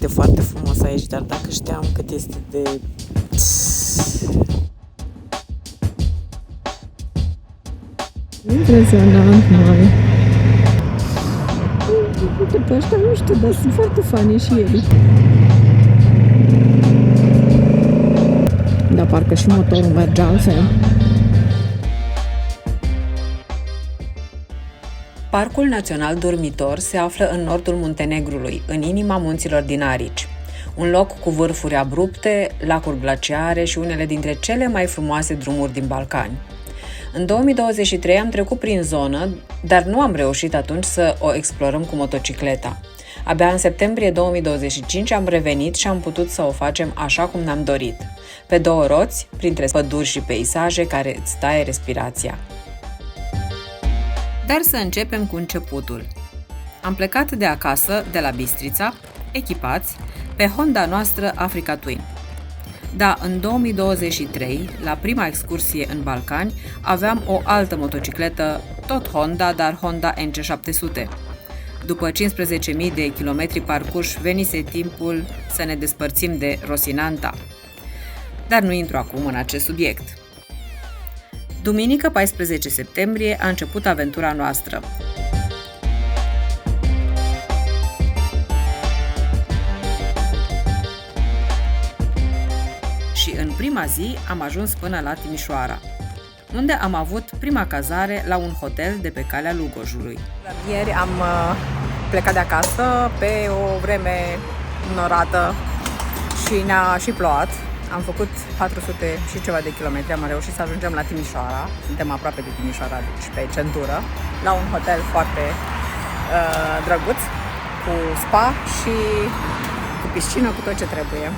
foarte, foarte frumos aici, dar dacă știam cât este de... Impresionant, mami. Uite, pe ăștia nu știu, dar sunt foarte funny și ei. Dar parcă și motorul merge altfel. Parcul Național Dormitor se află în nordul Muntenegrului, în inima munților din Arici. Un loc cu vârfuri abrupte, lacuri glaciare și unele dintre cele mai frumoase drumuri din Balcani. În 2023 am trecut prin zonă, dar nu am reușit atunci să o explorăm cu motocicleta. Abia în septembrie 2025 am revenit și am putut să o facem așa cum ne-am dorit, pe două roți, printre păduri și peisaje care îți taie respirația. Dar să începem cu începutul. Am plecat de acasă, de la Bistrița, echipați, pe Honda noastră Africa Twin. Da, în 2023, la prima excursie în Balcani, aveam o altă motocicletă, tot Honda, dar Honda NC700. După 15.000 de kilometri parcurși, venise timpul să ne despărțim de Rosinanta. Dar nu intru acum în acest subiect. Duminică 14 septembrie a început aventura noastră. Și în prima zi am ajuns până la Timișoara, unde am avut prima cazare la un hotel de pe calea Lugojului. Ieri am plecat de acasă pe o vreme norată și ne-a și plouat. Am făcut 400 și ceva de kilometri, am reușit să ajungem la Timișoara. Suntem aproape de Timișoara, deci pe centură, la un hotel foarte drăguț, cu spa și cu piscină, cu tot ce trebuie.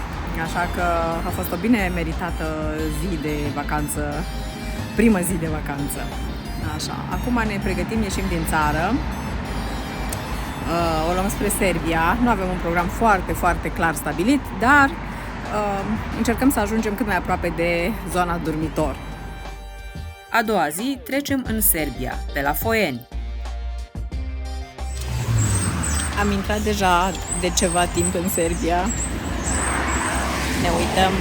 Așa că a fost o bine meritată zi de vacanță, primă zi de vacanță. Așa. Acum ne pregătim, ieșim din țară, o luăm spre Serbia. Nu avem un program foarte, foarte clar stabilit, dar încercăm să ajungem cât mai aproape de zona dormitor. A doua zi trecem în Serbia, pe la Foieni. Am intrat deja de ceva timp în Serbia. Ne uităm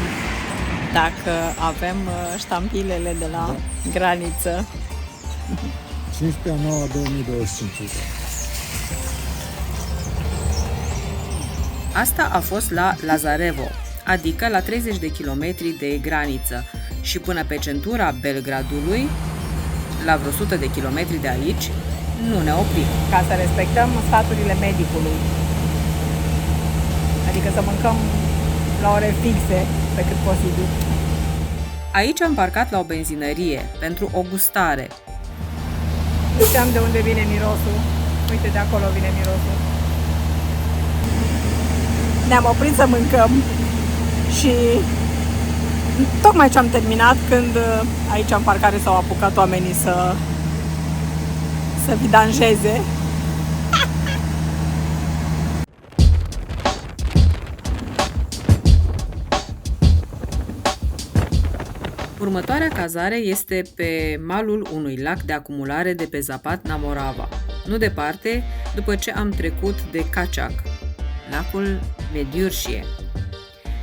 dacă avem ștampilele de la graniță. 15/9/2025. Asta a fost la Lazarevo, adică la 30 de kilometri de graniță, și până pe centura Belgradului, la vreo 100 de kilometri de aici, nu ne oprim. Ca să respectăm sfaturile medicului. Adică să mâncăm la ore fixe, pe cât posibil. Aici am parcat la o benzinărie, pentru o gustare. Știam de unde vine mirosul. Uite, de acolo vine mirosul. Ne-am oprit să mâncăm și tocmai ce am terminat, când aici în parcare s-au apucat oamenii să vidanjeze. Următoarea cazare este pe malul unui lac de acumulare de pe Zapatna Morava, nu departe după ce am trecut de Caciac, lacul Mediurșie,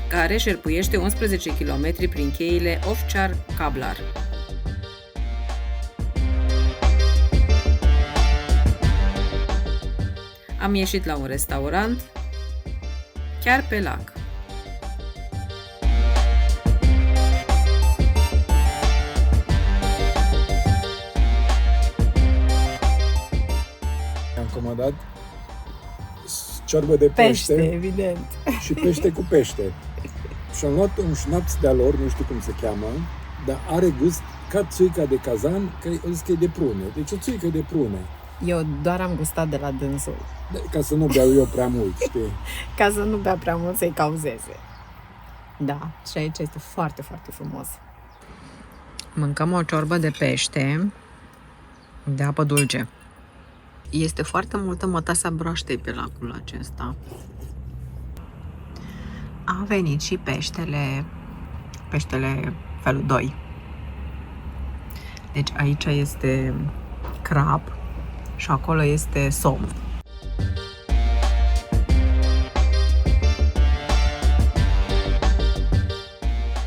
care șerpuiește 11 km prin cheile Ovčar-Kablar. Am ieșit la un restaurant chiar pe lac. Am comandat ciorbă de pește, evident. și pește cu pește. Și am luat un șnaps de-a lor, nu știu cum se cheamă, dar are gust ca țuica de cazan, că e de prune. Deci o țuică de prune. Eu doar am gustat de la dânsul. Ca să nu beau eu prea mult, știi? Ca să nu bea prea mult să-i cauzeze. Da, și aici este foarte, foarte frumos. Mâncăm o ciorbă de pește de apă dulce. Este foarte multă mătasa broaștei pe lacul acesta. A venit și peștele felul 2. Deci aici este crab și acolo este somn.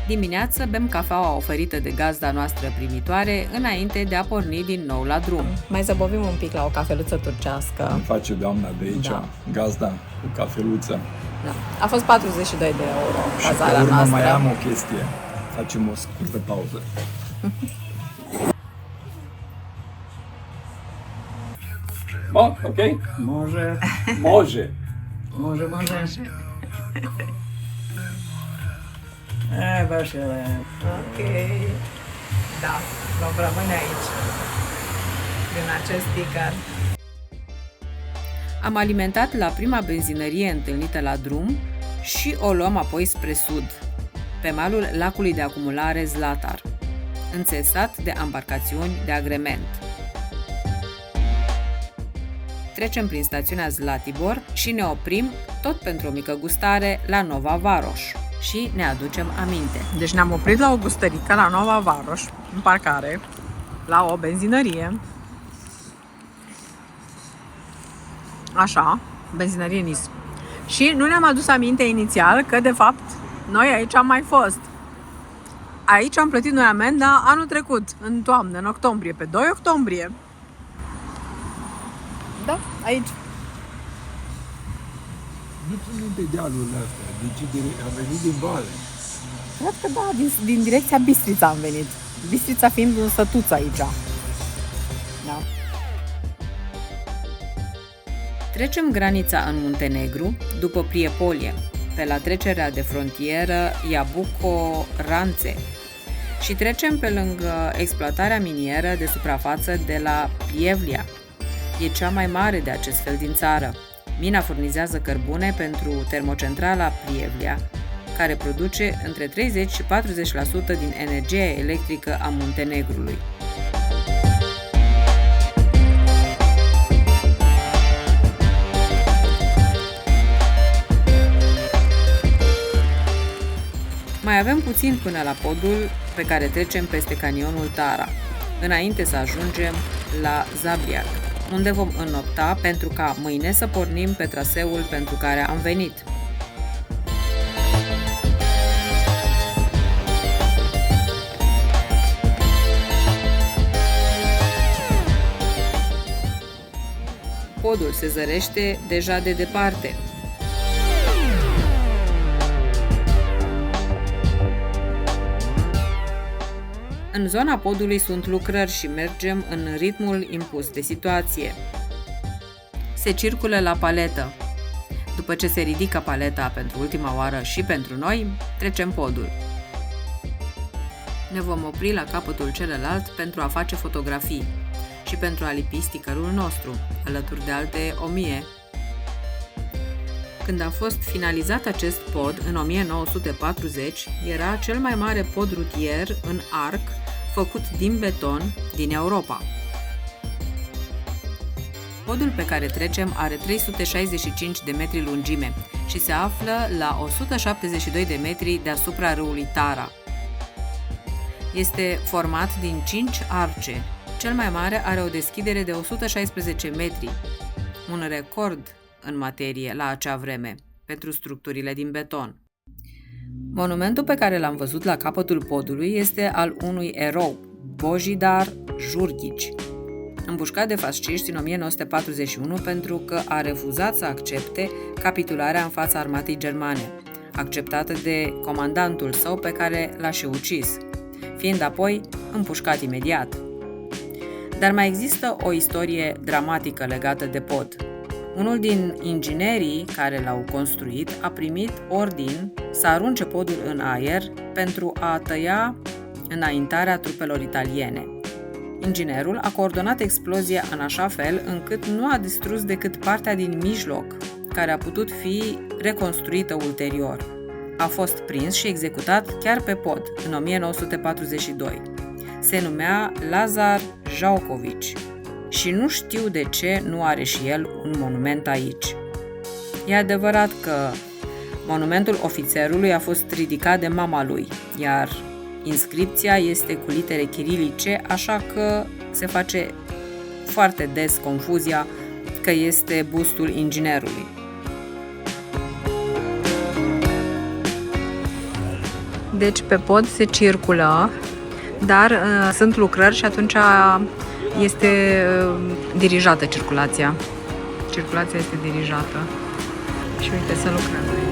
Dimineață bem cafeaua oferită de gazda noastră primitoare înainte de a porni din nou la drum. Mai zăbovim un pic la o cafeluță turcească. Îmi face doamna de aici, gazda cu cafeluță. Da. A fost 42 de euro Și pe cazarea urmă noastră. mai am o chestie. Facem o scurtă pauză. Bun, ok? Może. Može. Może. Vașele. Ok. Da, vom rămâne aici. Din acest sticker. Am alimentat la prima benzinărie întâlnită la drum și o luăm apoi spre sud, pe malul lacului de acumulare Zlatar, înțesat de ambarcațiuni de agrement. Trecem prin stațiunea Zlatibor și ne oprim, tot pentru o mică gustare, la Nova Varoș și ne aducem aminte. Deci ne-am oprit la o gustărică la Nova Varoș, în parcare, la o benzinărie. Așa, benzinărie Nis. Și nu ne-am adus aminte inițial că, de fapt, noi aici am mai fost. Aici am plătit noi amenda anul trecut, în toamnă, în octombrie, pe 2 octombrie. Da, aici. Nu sunt de dealurile astea, deci am venit din vale. Cred că da, din direcția Bistrița am venit. Bistrița fiind un sătuț aici. Da. Trecem granița în Muntenegru, după Priepolie, pe la trecerea de frontieră Iabuco-Ranțe și trecem pe lângă exploatarea minieră de suprafață de la Plievlia. E cea mai mare de acest fel din țară. Mina furnizează cărbune pentru termocentrala Plievlia, care produce între 30 și 40% din energia electrică a Muntenegrului. Mai avem puțin până la podul pe care trecem peste canionul Tara, înainte să ajungem la Zabriac, unde vom înnopta pentru ca mâine să pornim pe traseul pentru care am venit. Podul se zărește deja de departe. În zona podului sunt lucrări și mergem în ritmul impus de situație. Se circulă la paletă. După ce se ridică paleta pentru ultima oară și pentru noi, trecem podul. Ne vom opri la capătul celălalt pentru a face fotografii și pentru a lipi stickerul nostru, alături de alte 1000. Când a fost finalizat acest pod în 1940, era cel mai mare pod rutier în arc făcut din beton din Europa. Podul pe care trecem are 365 de metri lungime și se află la 172 de metri deasupra râului Tara. Este format din 5 arce. Cel mai mare are o deschidere de 116 metri, un record în materie la acea vreme pentru structurile din beton. Monumentul pe care l-am văzut la capătul podului este al unui erou, Božidar Jurgić, împușcat de fasciști în 1941 pentru că a refuzat să accepte capitularea în fața armatei germane, acceptată de comandantul său pe care l-a și ucis, fiind apoi împușcat imediat. Dar mai există o istorie dramatică legată de pod. Unul din inginerii care l-au construit a primit ordin să arunce podul în aer pentru a tăia înaintarea trupelor italiene. Inginerul a coordonat explozia în așa fel încât nu a distrus decât partea din mijloc, care a putut fi reconstruită ulterior. A fost prins și executat chiar pe pod, în 1942. Se numea Lazar Jauković și nu știu de ce nu are și el un monument aici. E adevărat că monumentul ofițerului a fost ridicat de mama lui, iar inscripția este cu litere chirilice, așa că se face foarte des confuzia că este bustul inginerului. Deci pe pod se circulă, dar sunt lucrări și atunci este dirijată circulația. Circulația este dirijată. Și uite, să lucrăm aici.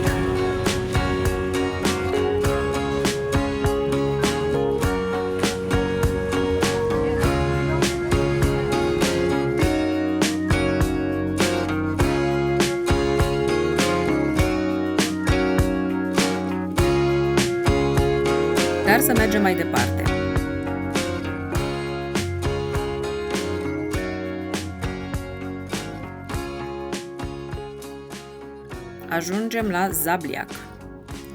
Dar să mergem mai departe. Ajungem la Zabliac.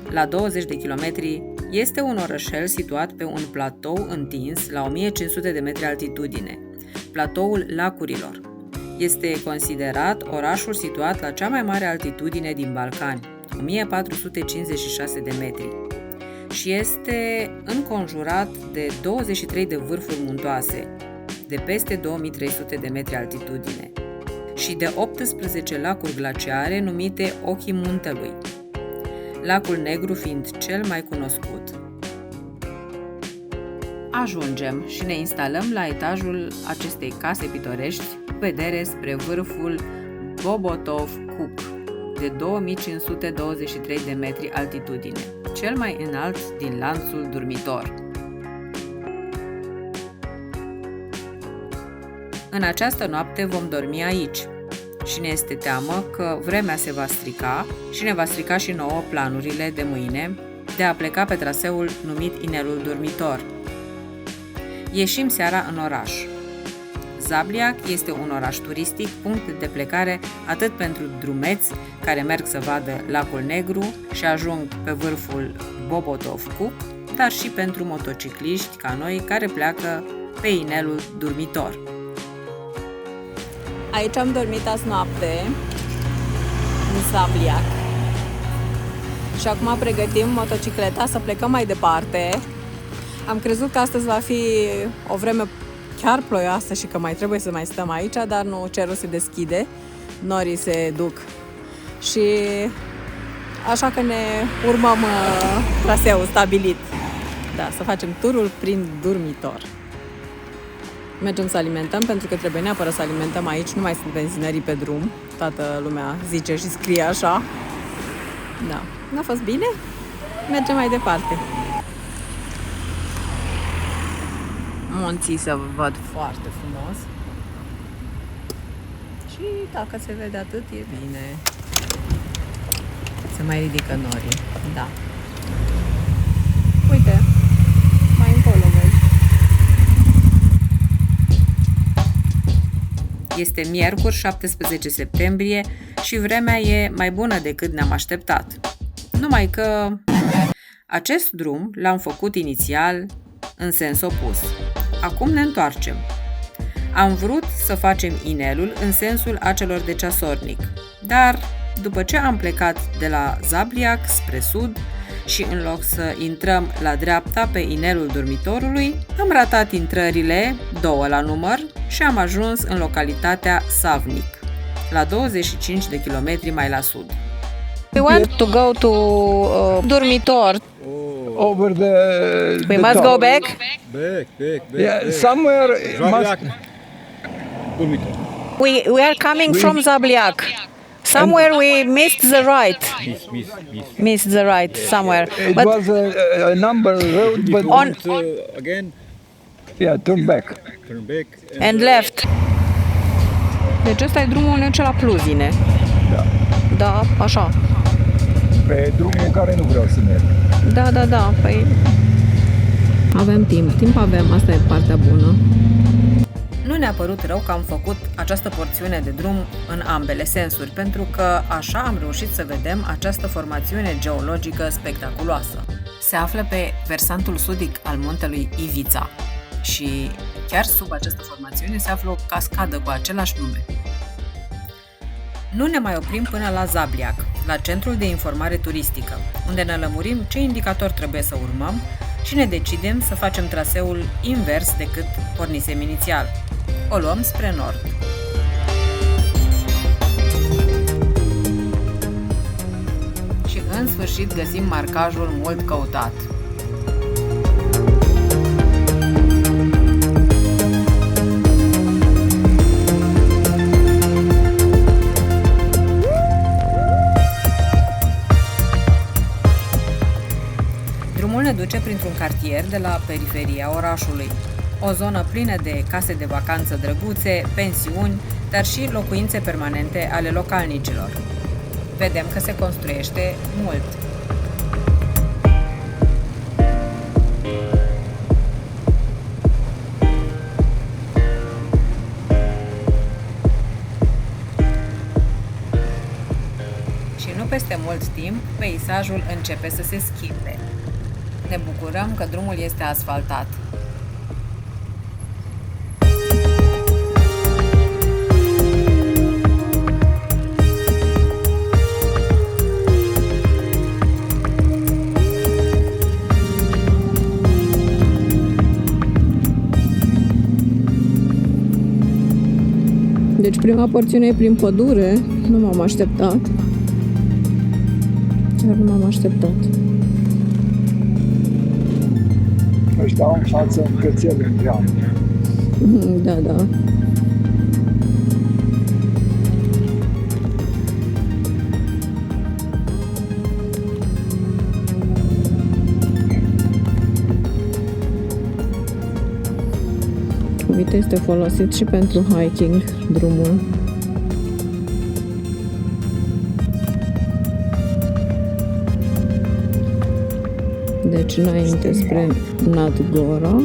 La 20 de kilometri este un orășel situat pe un platou întins la 1500 de metri altitudine, platoul Lacurilor. Este considerat orașul situat la cea mai mare altitudine din Balcani, 1456 de metri, și este înconjurat de 23 de vârfuri muntoase, de peste 2300 de metri altitudine, și de 18 lacuri glaciare numite Ochii Muntelui, Lacul Negru fiind cel mai cunoscut. Ajungem și ne instalăm la etajul acestei case pitorești, cu vedere spre vârful Bobotov Kuk, de 2523 de metri altitudine, cel mai înalt din lanțul Durmitor. În această noapte vom dormi aici și ne este teamă că vremea se va strica și ne va strica și nouă planurile de mâine de a pleca pe traseul numit Inelul Durmitor. Ieșim seara în oraș. Zabliac este un oraș turistic, punct de plecare atât pentru drumeți care merg să vadă Lacul Negru și ajung pe vârful Bobotov Kuk, dar și pentru motocicliști ca noi care pleacă pe Inelul Durmitor. Aici am dormit azi noapte, în Zabliac. Și acum pregătim motocicleta să plecăm mai departe. Am crezut că astăzi va fi o vreme chiar ploioasă și că mai trebuie să mai stăm aici, dar nu, cerul se deschide, norii se duc. Și așa că ne urmăm traseul stabilit. Da, să facem turul prin Durmitor. Mergem să alimentăm, pentru că trebuie neapărat să alimentăm aici, nu mai sunt benzinării pe drum. Toată lumea zice și scrie așa. Da, n-a fost bine? Mergem mai departe. Munții se văd foarte frumos. Și dacă se vede atât, e bine. Se mai ridică norii. Da. Uite, mai încolo vezi. Este miercuri 17 septembrie și vremea e mai bună decât ne-am așteptat. Numai că acest drum l-am făcut inițial în sens opus. Acum ne întoarcem. Am vrut să facem inelul în sensul acelor de ceasornic, dar după ce am plecat de la Zabliac spre sud și în loc să intrăm la dreapta pe Inelul Durmitorului, am ratat intrările, 2 la număr, și am ajuns în localitatea Savnik, la 25 de kilometri mai la sud. We want to go to Durmitor. Over the We must go back. Back. Yeah, somewhere must. We are coming from Zabliac. Somewhere we missed the right. Missed the right somewhere. It But was a number road, but on Again, yeah, turn back. turn back. and left. Deci ăsta e drumul cel la Pluzine. Da. Da, așa. Pe drumul care nu vreau să merg. Da, păi avem timp avem, asta e partea bună. Nu ne-a părut rău că am făcut această porțiune de drum în ambele sensuri, pentru că așa am reușit să vedem această formațiune geologică spectaculoasă. Se află pe versantul sudic al muntelui Ivița și chiar sub această formațiune se află o cascadă cu același nume. Nu ne mai oprim până la Zabliac, la centrul de informare turistică, unde ne lămurim ce indicator trebuie să urmăm și ne decidem să facem traseul invers decât pornisem inițial. O luăm spre nord. Și în sfârșit găsim marcajul mult căutat. ne duce printr-un cartier de la periferia orașului. O zonă plină de case de vacanță drăguțe, pensiuni, dar și locuințe permanente ale localnicilor. Vedem că se construiește mult. Și nu peste mult timp, peisajul începe să se schimbe. Ne bucurăm că drumul este asfaltat. Deci prima porțiune e prin pădure. Nu m-am așteptat. Chiar nu m-am așteptat. Ăștia au în față un cățel în geam. Da, da. Uite, este folosit și pentru hiking drumul. Deci înainte spre Nadgora.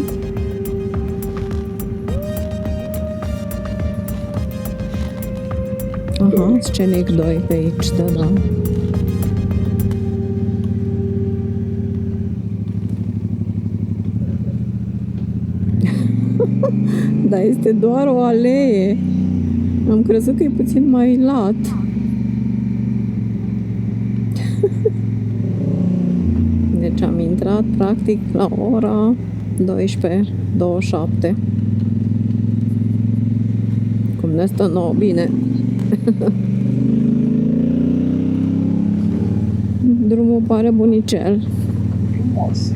Aha, Scenic 2 pe aici, da, da. Da, este doar o alee. Am crezut că e puțin mai lat. Deci am intrat practic la ora 12:27. Cum ne stă nouă bine. Drumul pare bunicel. Frumos.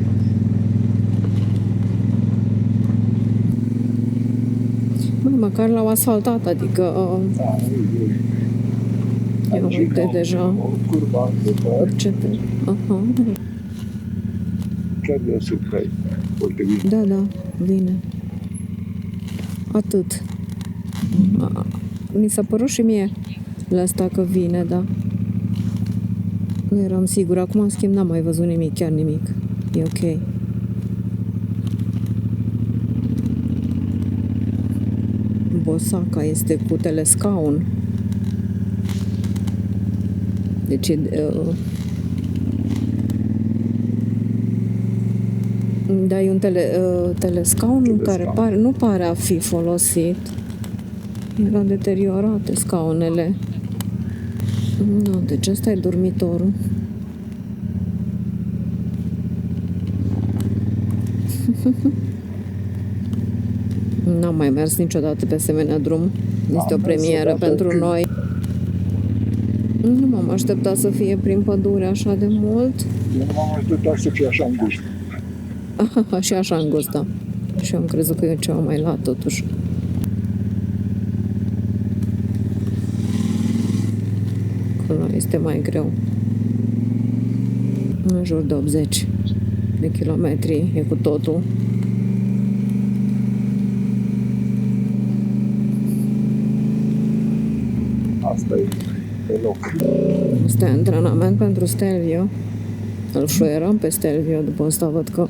Băi, măcar l-au asfaltat, adică Da, ia uite deja o curba de păr, urcete. Aha, chiar de surprei. Foarte bine. da, da, vine. Atât. Mi s-a părut și mie la asta că vine, da. Nu eram sigură. Acum, în schimb, n-am mai văzut nimic, chiar nimic. E ok. Bosaca este cu telescaun. Deci da, e un telescaun care nu pare a fi folosit. Erau deteriorate scaunele. Nu, deci ăsta e dormitorul. N-am mai mers niciodată pe asemenea drum. Este o premieră pentru noi. Nu m-am așteptat să fie prin pădure așa de mult. Eu nu m-am așteptat să fie așa îngust. Și așa îngust, da. Și eu am crezut că e ceva mai lat, totuși. Acolo este mai greu. În jur de 80 de kilometri e cu totul. Asta e pe loc. Este antrenament pentru Stelvio. Îl șuierăm pe Stelvio, după asta văd că...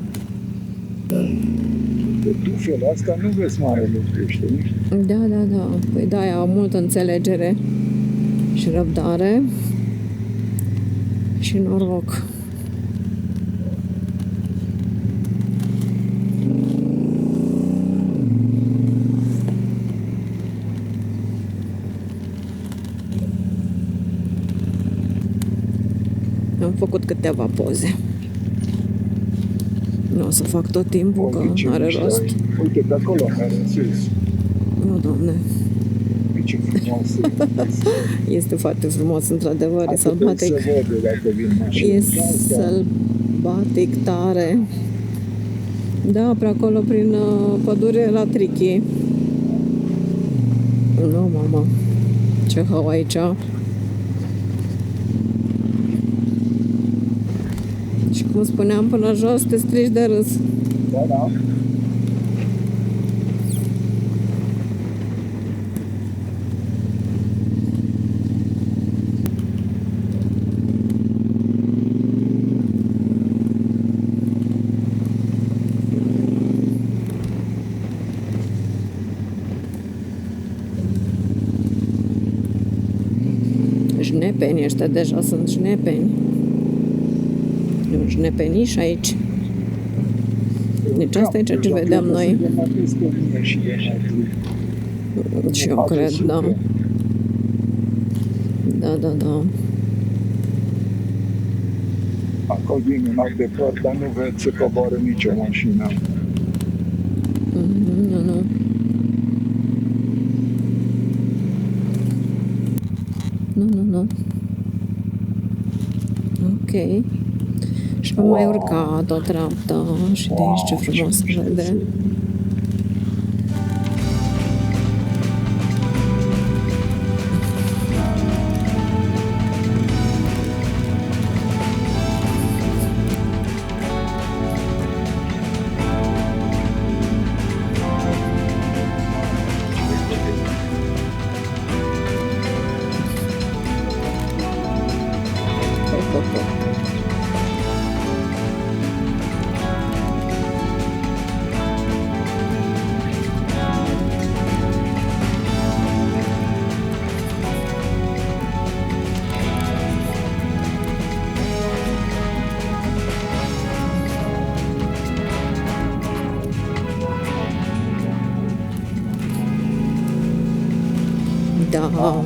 De tufele astea nu vezi mare lucru, știi? Da, da, da. Păi da, au multă înțelegere și răbdare și noroc. Am făcut câteva poze. Nu o să fac tot timpul, că Ce are mișto rost. ai. Uite, pe acolo, care în sus. Nu, Doamne. Ce frumos e. Este foarte frumos, într-adevăr, e Atât sălbatic. se vede dacă vin mașini. E sălbatic tare. Da, pe acolo, prin pădure la Trichi. Nu, mama. Ce hău aici. Și Cum spuneam, până jos te strici de râs. Da, da. Jnepeni ăștia deja sunt jnepeni. E un jnepeniș aici. Deci asta e ceea ce vedeam noi. Și eu cred, da. Da. Acolo din un de păr, dar nu vezi să coboară nicio mașină. Nu. Nu. Ok. Și am mai urcat o treaptă și de aici ce frumos se vede. Da,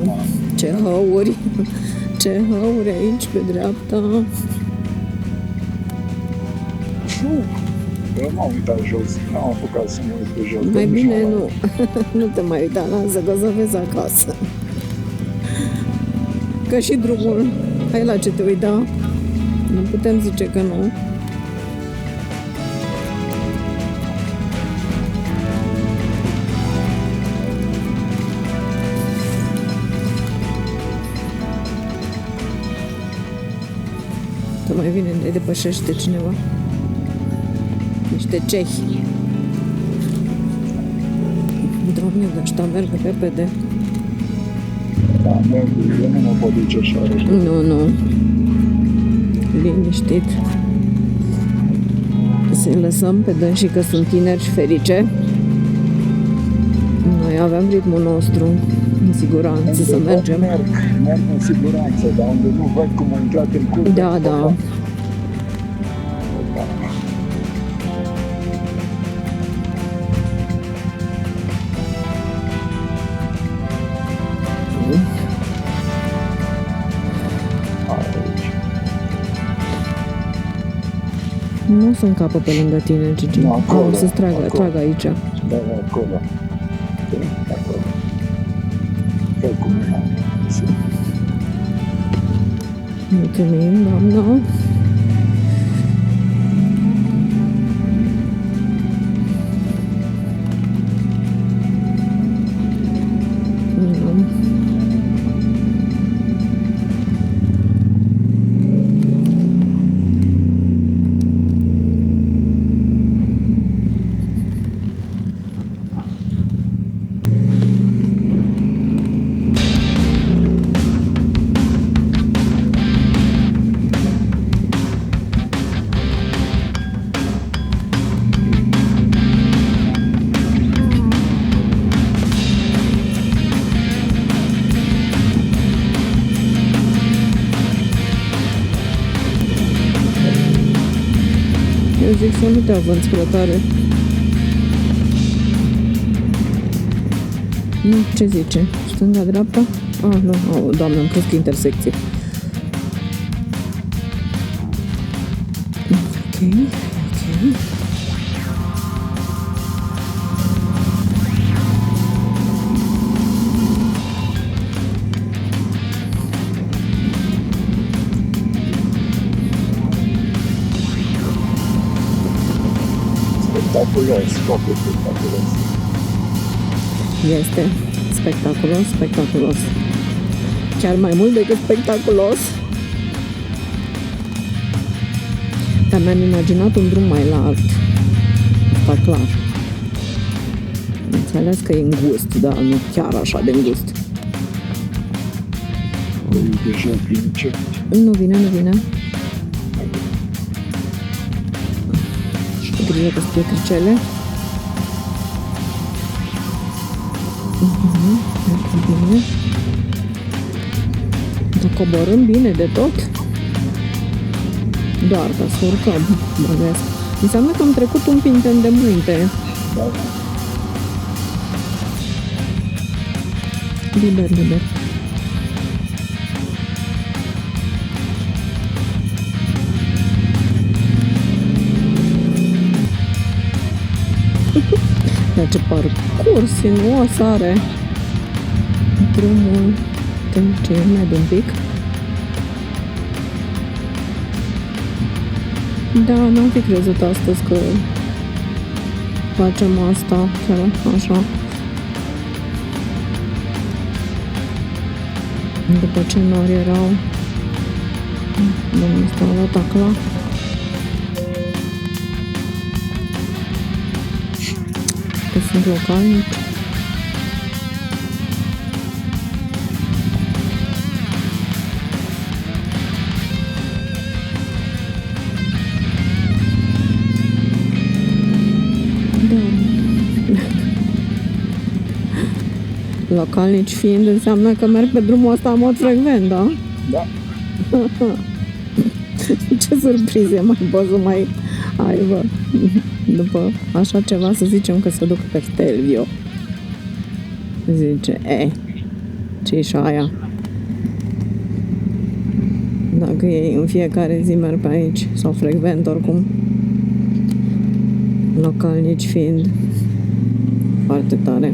ce hăuri aici pe dreapta. Eu m-am uitat jos, n-am apucat să mă uit pe jos. Mai bine nu, nu te mai uita, lasă că o să vezi acasă. Că și drumul, hai la ce te uita, nu putem zice că nu. Că mai vine, ne depășește cineva. Niște cehi. Doamne, de ăștia merg repede. Da, eu nu mă pot duce așa. Nu. Liniștit. Să-i lăsăm pe dânsii că sunt tineri și ferice. Noi avem ritmul nostru, în siguranță, să mergem. Merg în siguranță, dar unde nu văd cum a intrat în curte. Da. Nu o să încapă pe lângă tine, Gigi. O să-ți tragă aici. Da, acolo. Fă cum e. Mulțumim, doamna. Eu zic să nu te avânți prea tare. Nu, ce zice? Stânga, dreapta? Nu, doamne, am crezut că intersecție. Ok. Spectaculos, foarte spectaculos. Este spectaculos. Chiar mai mult decât spectaculos. Dar mi-am imaginat un drum mai larg. Asta clar. Înțeles că e îngust, dar nu chiar așa de îngust. Deja vine ce? Nu vine. Și cu grijă că sunt pietricele. Bine. Dar coborâm bine de tot. Doar ca să urcăm, mă gândesc. Înseamnă că am trecut un pinten de munte. Liber. Dar ce parcurs sinuos are drumul. Ce med un pic. Da, n-am fi crezut astăzi că facem asta chiar așa. După ce nori erau, domnul stau la tacla. Că sunt localnici. Localnici fiind, înseamnă că merg pe drumul ăsta în mod frecvent, da? Da. Ce surprize mai poți să mai aibă după așa ceva, să zicem că se duc pe Stelvio. Zice, ce-i și aia? Dacă ei în fiecare zi merg pe aici, sau frecvent oricum, localnici fiind, foarte tare.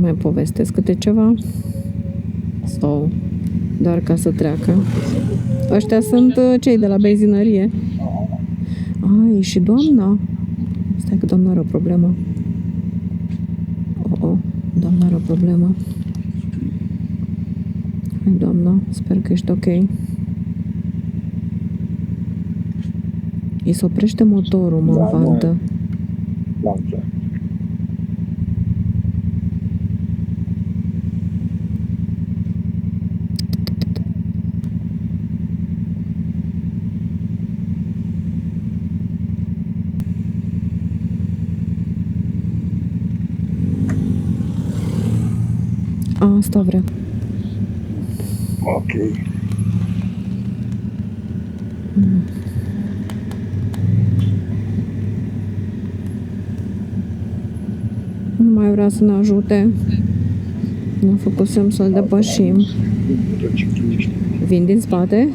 Mai povestesc câte ceva? Sau doar ca să treacă? Ăștia sunt cei de la benzinărie. Ai, și doamna. Stai că doamna are o problemă. Doamna are o problemă. Hai, doamna, sper că ești ok. Îi se oprește motorul, mă vantă. Da. Asta vrea. Ok. Nu mai vrea să ne ajute. Ne-a făcut semn să-l depășim. Vin din spate?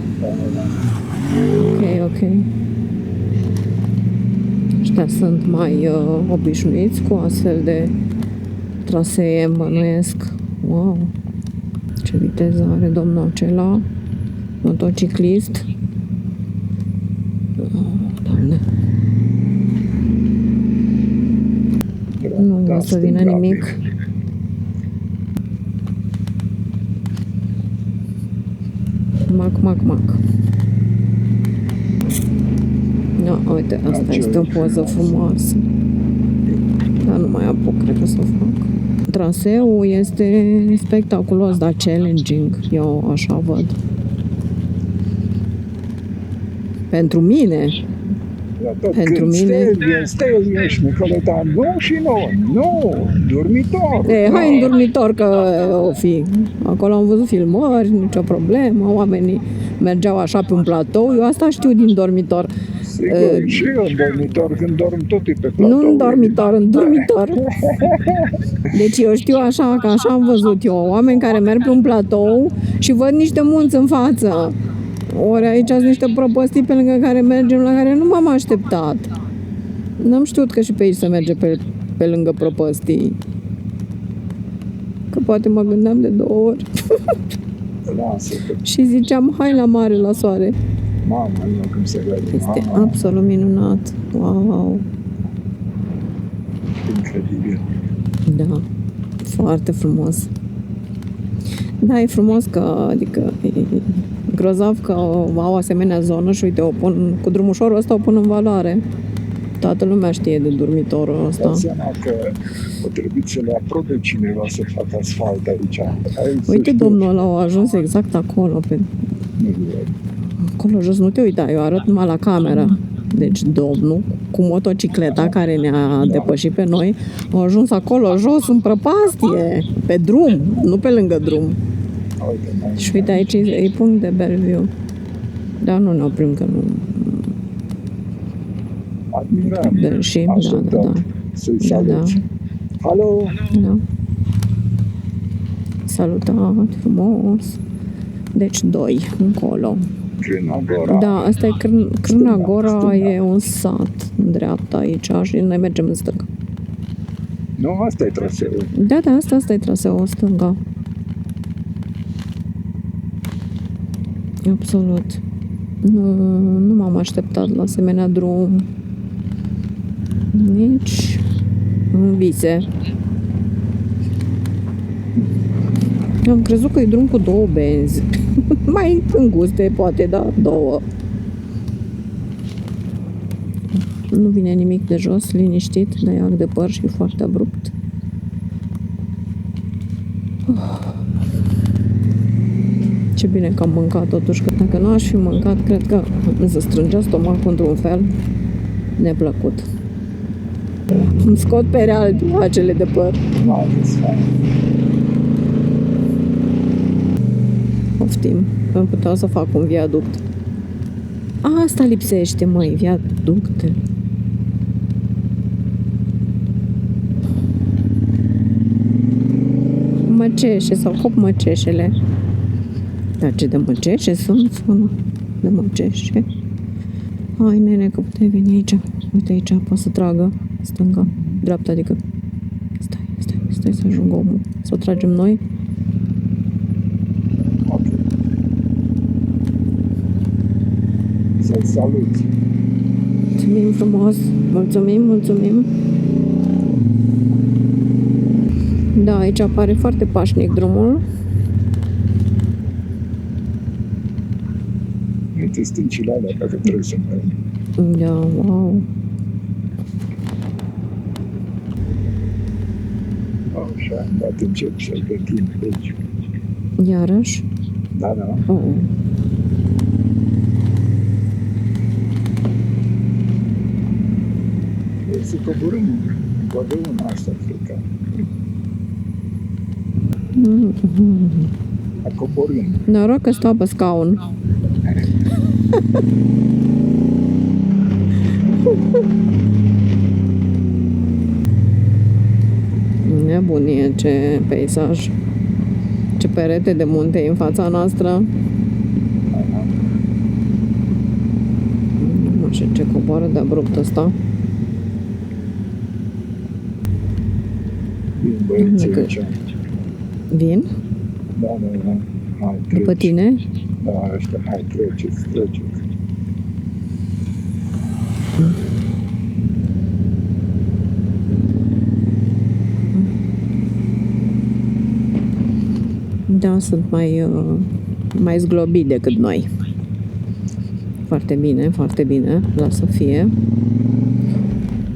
Ok. Ăștia sunt mai obișnuiți cu astfel de trasee, îmi bănuiesc. Wow! Ce viteză are domnul acela, motociclist. Doamne! Nu o să vină nimic. Mac. No, uite, asta este o poză frumoasă. Dar nu mai apuc, cred că să o fac. Traseul este spectaculos, dar challenging. Eu așa văd. Pentru mine. Pentru mine. Ești, Nicoleta, nu și nu, dormitor. Hai în dormitor că o fi. Acolo am văzut filmări, nicio problemă, oamenii mergeau așa pe un platou. Eu asta știu din dormitor. Sigur, și eu în dormitor, când dorm tot e pe platou. Nu în dormitor. Deci eu știu așa, că așa am văzut eu. Oameni care merg pe un platou și văd niște munți în față. Ori aici sunt niște prăpăstii pe lângă care mergem, la care nu m-am așteptat. N-am știut că și pe aici se merge pe lângă prăpăstii. Că poate mă gândeam de 2 ori. Și ziceam, hai la mare, la soare. Mamă, nu cum se vede. Este absolut minunat. Wow! Incredibil. Da, foarte frumos. Da, e frumos că, adică, e grozav că au asemenea zonă și uite, o pun, cu drumușorul ăsta o pun în valoare. Toată lumea știe de dormitorul ăsta. Dați seama că o trebuie să le aprobe cineva să facă asfalt aici. Uite, domnul ăla a ajuns exact acolo, pe acolo jos, nu te uita, eu arăt numai la cameră. Deci domnul cu motocicleta care ne-a depășit pe noi a ajuns acolo jos în prăpastie, pe drum, nu pe lângă drum. Și uite aici e punct de Bellevue. Dar nu ne oprim că nu... Admirăm. Și, da. Să-i Da, saluți. Alo! Da. Salutat, frumos. Deci 2, încolo. Crânagora. Da, asta e Crânagora, e un sat în dreapta aici și noi mergem în stânga. Nu, asta e traseul. Da, asta e traseul stânga. Absolut. Nu m-am așteptat la asemenea drum. Nici în vise. Am crezut că e drum cu 2 benzi. Mai înguste, poate, da, 2. Nu vine nimic de jos, liniștit, de de păr și foarte abrupt. Ce bine că am mâncat totuși, că dacă nu aș fi mâncat, cred că îmi se strângea stomacul într-un fel neplăcut. Îmi scot pe real acele de păr. Poftim, îmi puteau să fac un viaduct. Asta lipsește, măi, viaducte. Măceșe sau hop măceșele. Dar ce de măceșe sunt? De măceșe. Hai, nene, că puteai veni aici. Uite aici, poate să tragă stânga, dreapta, adică. Stai să ajungă omul. Să o tragem noi. Să-l saluți. Mulțumim frumos. Mulțumim. Da, aici apare foarte pașnic drumul. Uite stâncile alea pe care trebuie să merg. Da, wow. Așa, am dat încep să-l gătim pe aici. Iarăși? Da. Oh. Să coborâm în asta, cred că. Coborâm. Noroc că stau pe scaun. Nebunie, ce peisaj. Ce perete de munte e în fața noastră. Nu știu ce coboară de abrupt ăsta. Vin băieții Că- aici. Vin? Da. Hai, După treci. tine? Da, ăștia, hai, treceți. Da, sunt mai zglobit decât noi. Foarte bine, lasă fie.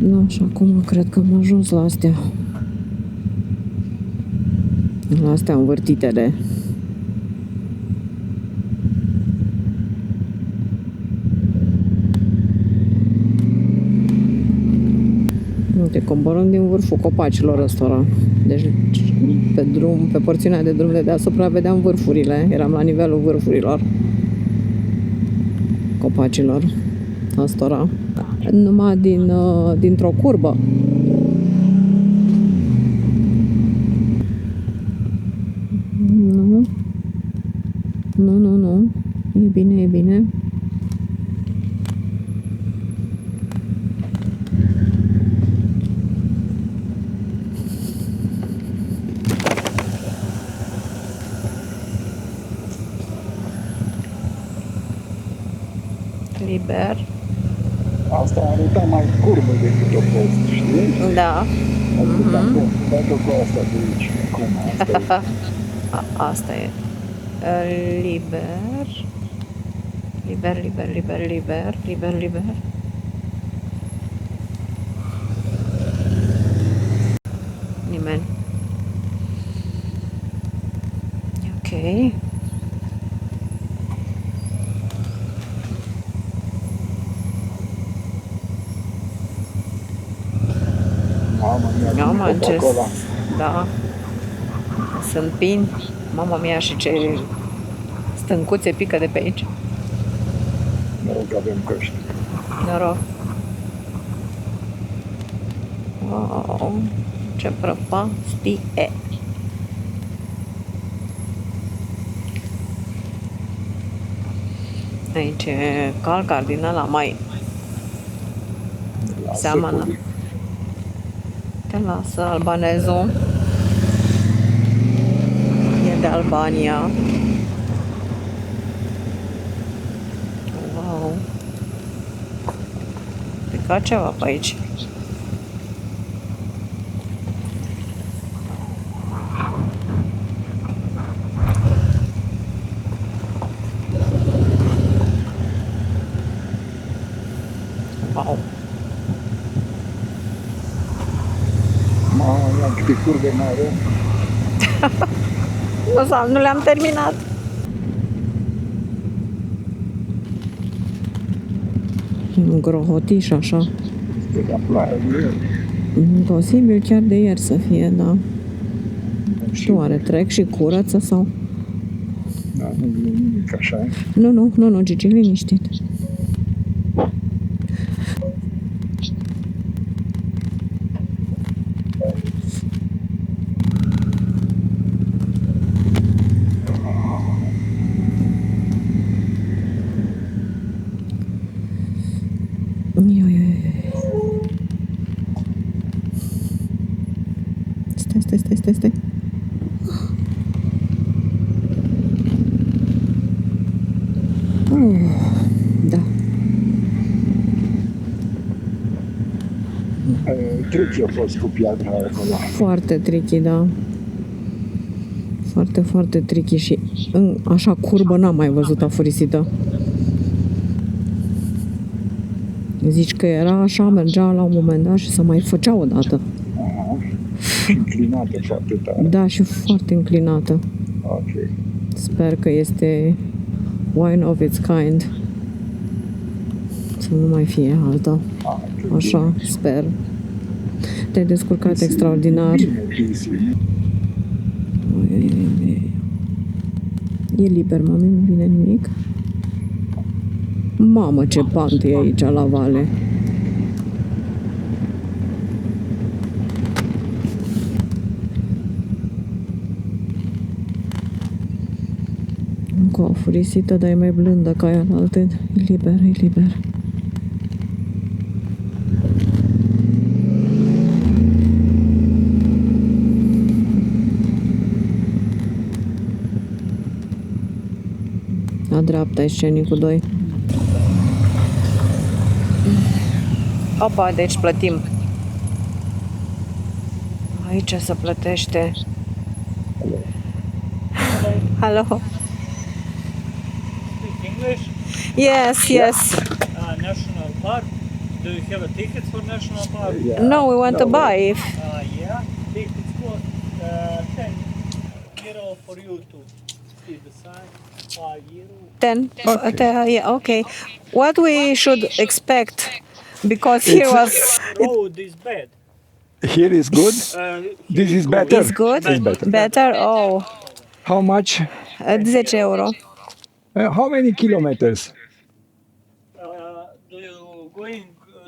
Nu, și acum cred că am ajuns la astea. La astea învârtitele. Uite, coborâm din vârful copacilor ăstora. Deci pe drum, pe porțiunea de drum de deasupra vedeam vârfurile. Eram la nivelul vârfurilor copacilor ăstora. Numai dintr-o curbă. Nu. E bine. Liber. Asta arăta mai curbă decât o post, știi? Da. Dacă cu asta de aici, acum, asta e. Asta e. Liber. Nimeni. Ok. Mamă mea, Mamă, din ce... Coca-Cola. Da. Sunt pini. Mama mea, și ce stâncuțe pică de pe aici. Mă rog, avem căști. Noroc. Wow, ce prăpastie. Aici e calcar din ăla mai seamănă. Te lasă albanezul. E de Albania. Wow. Pica ceva pe aici. Wow. Mamă mea, câte curbe mai avem. Nu le-am terminat. Un grohotiș așa. Este la ploaie de ieri. Posibil chiar de ieri să fie, da. Știu, oare trec și curăță sau... Da, nu vine nimic, așa e. Nu, Gigi, liniștit. Stai. Da. Tricky a fost cu piatra aia acolo. Foarte tricky, da. Foarte tricky și așa curbă n-am mai văzut afurisită. Zici că era așa, mergea la un moment dat și să mai făcea o dată. Aha. Inclinată foarte tare. Da, și foarte înclinată. Ok. Sper că este one of its kind. Să nu mai fie alta. Așa, sper. Te-ai descurcat extraordinar. E liber, mami, nu vine nimic. Mamă, ce pant e aici la vale. Încă o furisită, dar e mai blândă ca aia la alte. E liber. La dreapta e scenicul 2. Opa, deci plătim. Aici se plătește. Hello. Speak English? Yes. National Park. Do you have a ticket for National Park? Yeah. No, we want to buy. Yeah. Tickets cost 10 euro for you to see the sign. 5 euro. 10. Yeah, okay. What we should expect, because here was Road is bad. Here is good. This is better. is good. It's better. Better. Oh, How much? 10 euro. How many kilometers? Do you going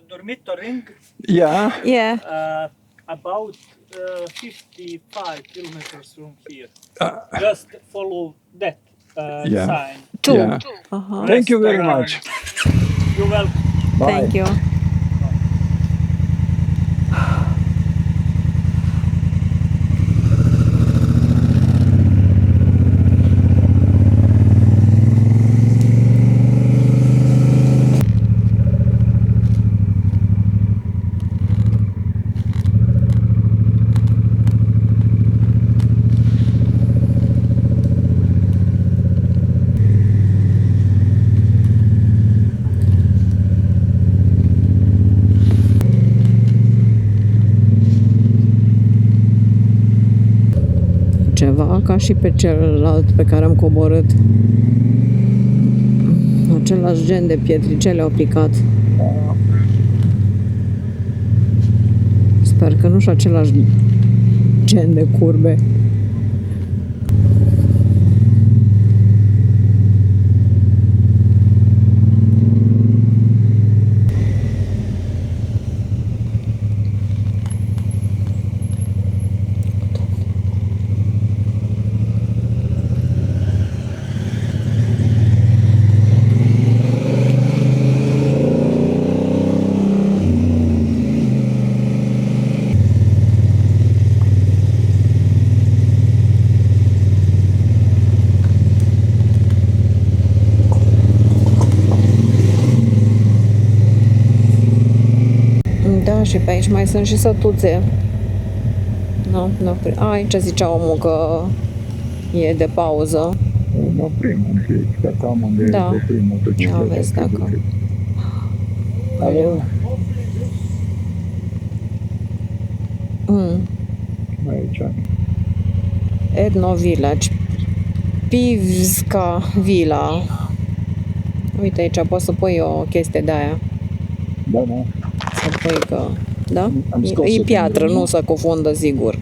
dormitoring? Yeah. Yeah. About 55 kilometers from here. Just follow that Yeah. sign. 2. Yeah. Uh-huh. Thank you very Restaurant. much. You're welcome. Bye. Thank you. ca și pe celălalt pe care am coborât. Același gen de pietricele au picat. Sper că nu și același gen de curbe. Da, și pe aici mai sunt și sătuțe. Nu. Aici zicea omul că e de pauză. Ne oprim un pic, dacă am unde Da. oprim motocicleta. Da, vezi dacă. Alo? Mm. Aici. Etno Village. Pivska Villa. Uite, aici poți să pui o chestie de aia. Da. Să pui că... Da? Am scos-o E piatră, din nu se cufundă, sigur.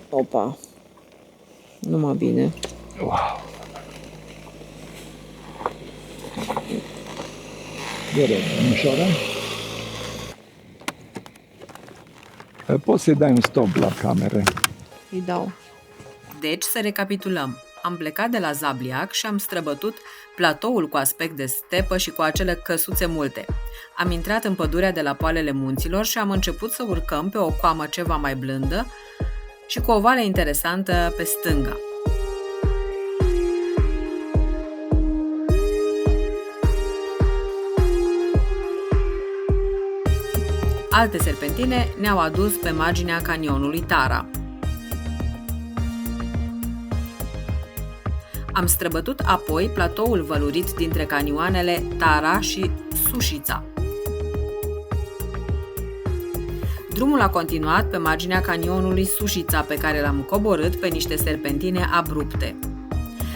Opa. Numai bine. Bine, Mișoara? Poți să-i dai un stop la cameră. Îi dau. Deci, să recapitulăm. Am plecat de la Zabliac și am străbătut platoul cu aspect de stepă și cu acele căsuțe multe. Am intrat în pădurea de la poalele munților și am început să urcăm pe o coamă ceva mai blândă și cu o vale interesantă pe stânga. Alte serpentine ne-au adus pe marginea canionului Tara. Am străbătut apoi platoul vălurit dintre canioanele Tara și Sușița. Drumul a continuat pe marginea canionului Sușița, pe care l-am coborât pe niște serpentine abrupte.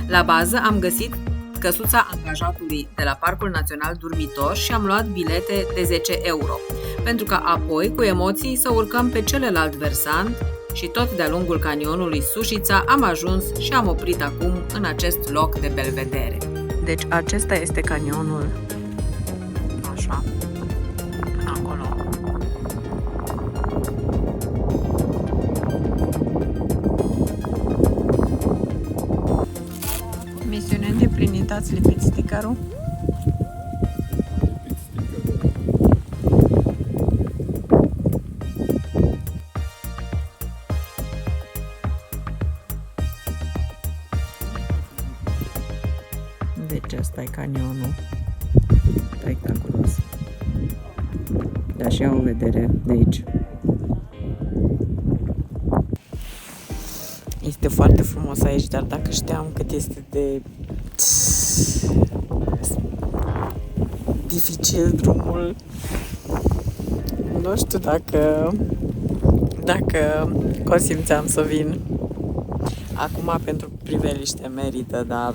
La bază am găsit căsuța angajatului de la Parcul Național Durmitor și am luat bilete de 10 euro, pentru că apoi, cu emoții, să urcăm pe celălalt versant și tot de-a lungul canionului Sușița am ajuns și am oprit acum în acest loc de belvedere. Deci acesta este canionul. Așa. Până acolo. Misiune îndeplinită, ați lipit stickerul? Deci ăsta e canionul. Spectaculos. Da, și au o vedere de aici. Este foarte frumos aici, dar dacă știam cât este de dificil drumul, nu știu dacă consimțeam să vin. Acum pentru priveliște merită, dar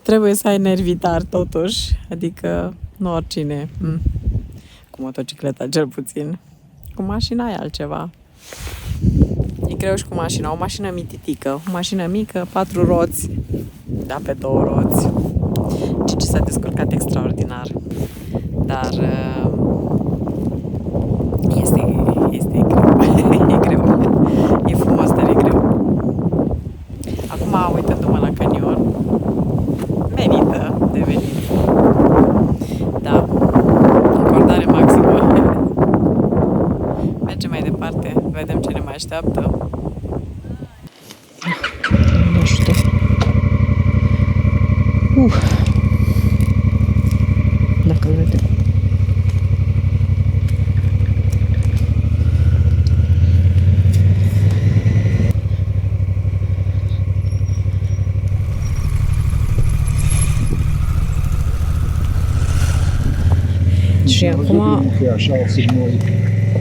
trebuie să ai nervi tari totuși, adică nu oricine, cu motocicleta cel puțin. Cu mașina e altceva. E greu și cu mașina, o mașină mititică, o mașină mică, 4 roți, da, pe 2 roți. Cici s-a descurcat extraordinar, dar este greu, e greu, e frumos, dar e greu. Acum, uitându-mă la canion, merită de venit. Da, încordare maximă. Mergem mai departe, vedem ce ne mai așteaptă. Nu știu. Dacă îl vedem. Și acum Așa o să noi.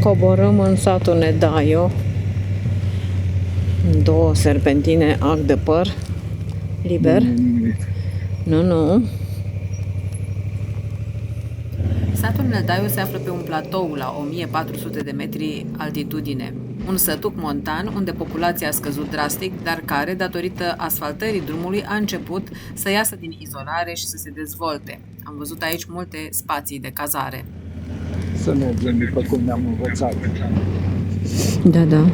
coborâm în satul Nedaio. 2 serpentine, ac de păr, liber. Nu. Satul Nădaiu se află pe un platou la 1400 de metri altitudine. Un sătuc montan unde populația a scăzut drastic, dar care, datorită asfaltării drumului, a început să iasă din izolare și să se dezvolte. Am văzut aici multe spații de cazare. Să mergem după cum ne-am învățat. Da.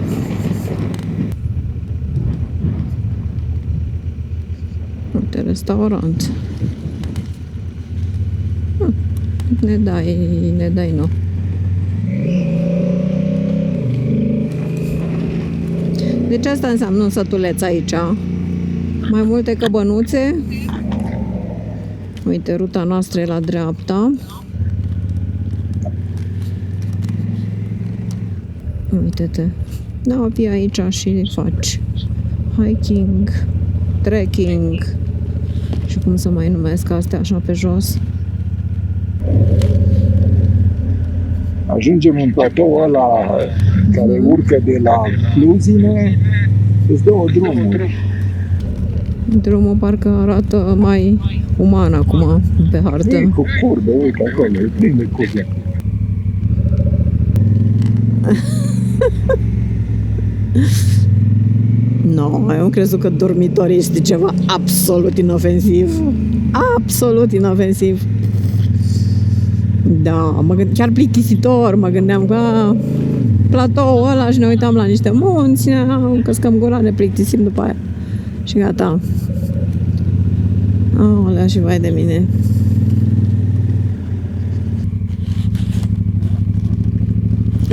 Uite, restaurant. Ne dai, nu. Deci asta înseamnă un sătuleț aici. Mai multe căbănuțe. Uite, ruta noastră e la dreapta. Uite-te. Da, vii aici și faci hiking, trekking și cum să mai numesc astea așa pe jos. Ajungem în platoul ăla care urcă de la Pluzine, îți dă o drumuri. Drumul parcă arată mai uman acum pe hartă. E cu curbe, uite acolo, e plin de curbe. No, eu am crezut că dormitor este ceva absolut inofensiv. Absolut inofensiv. Da, chiar plictisitor, mă gândeam că platoul ăla și ne uitam la niște munți, căscăm gura, ne plictisim după aia. Și gata. Aolea, și vai de mine.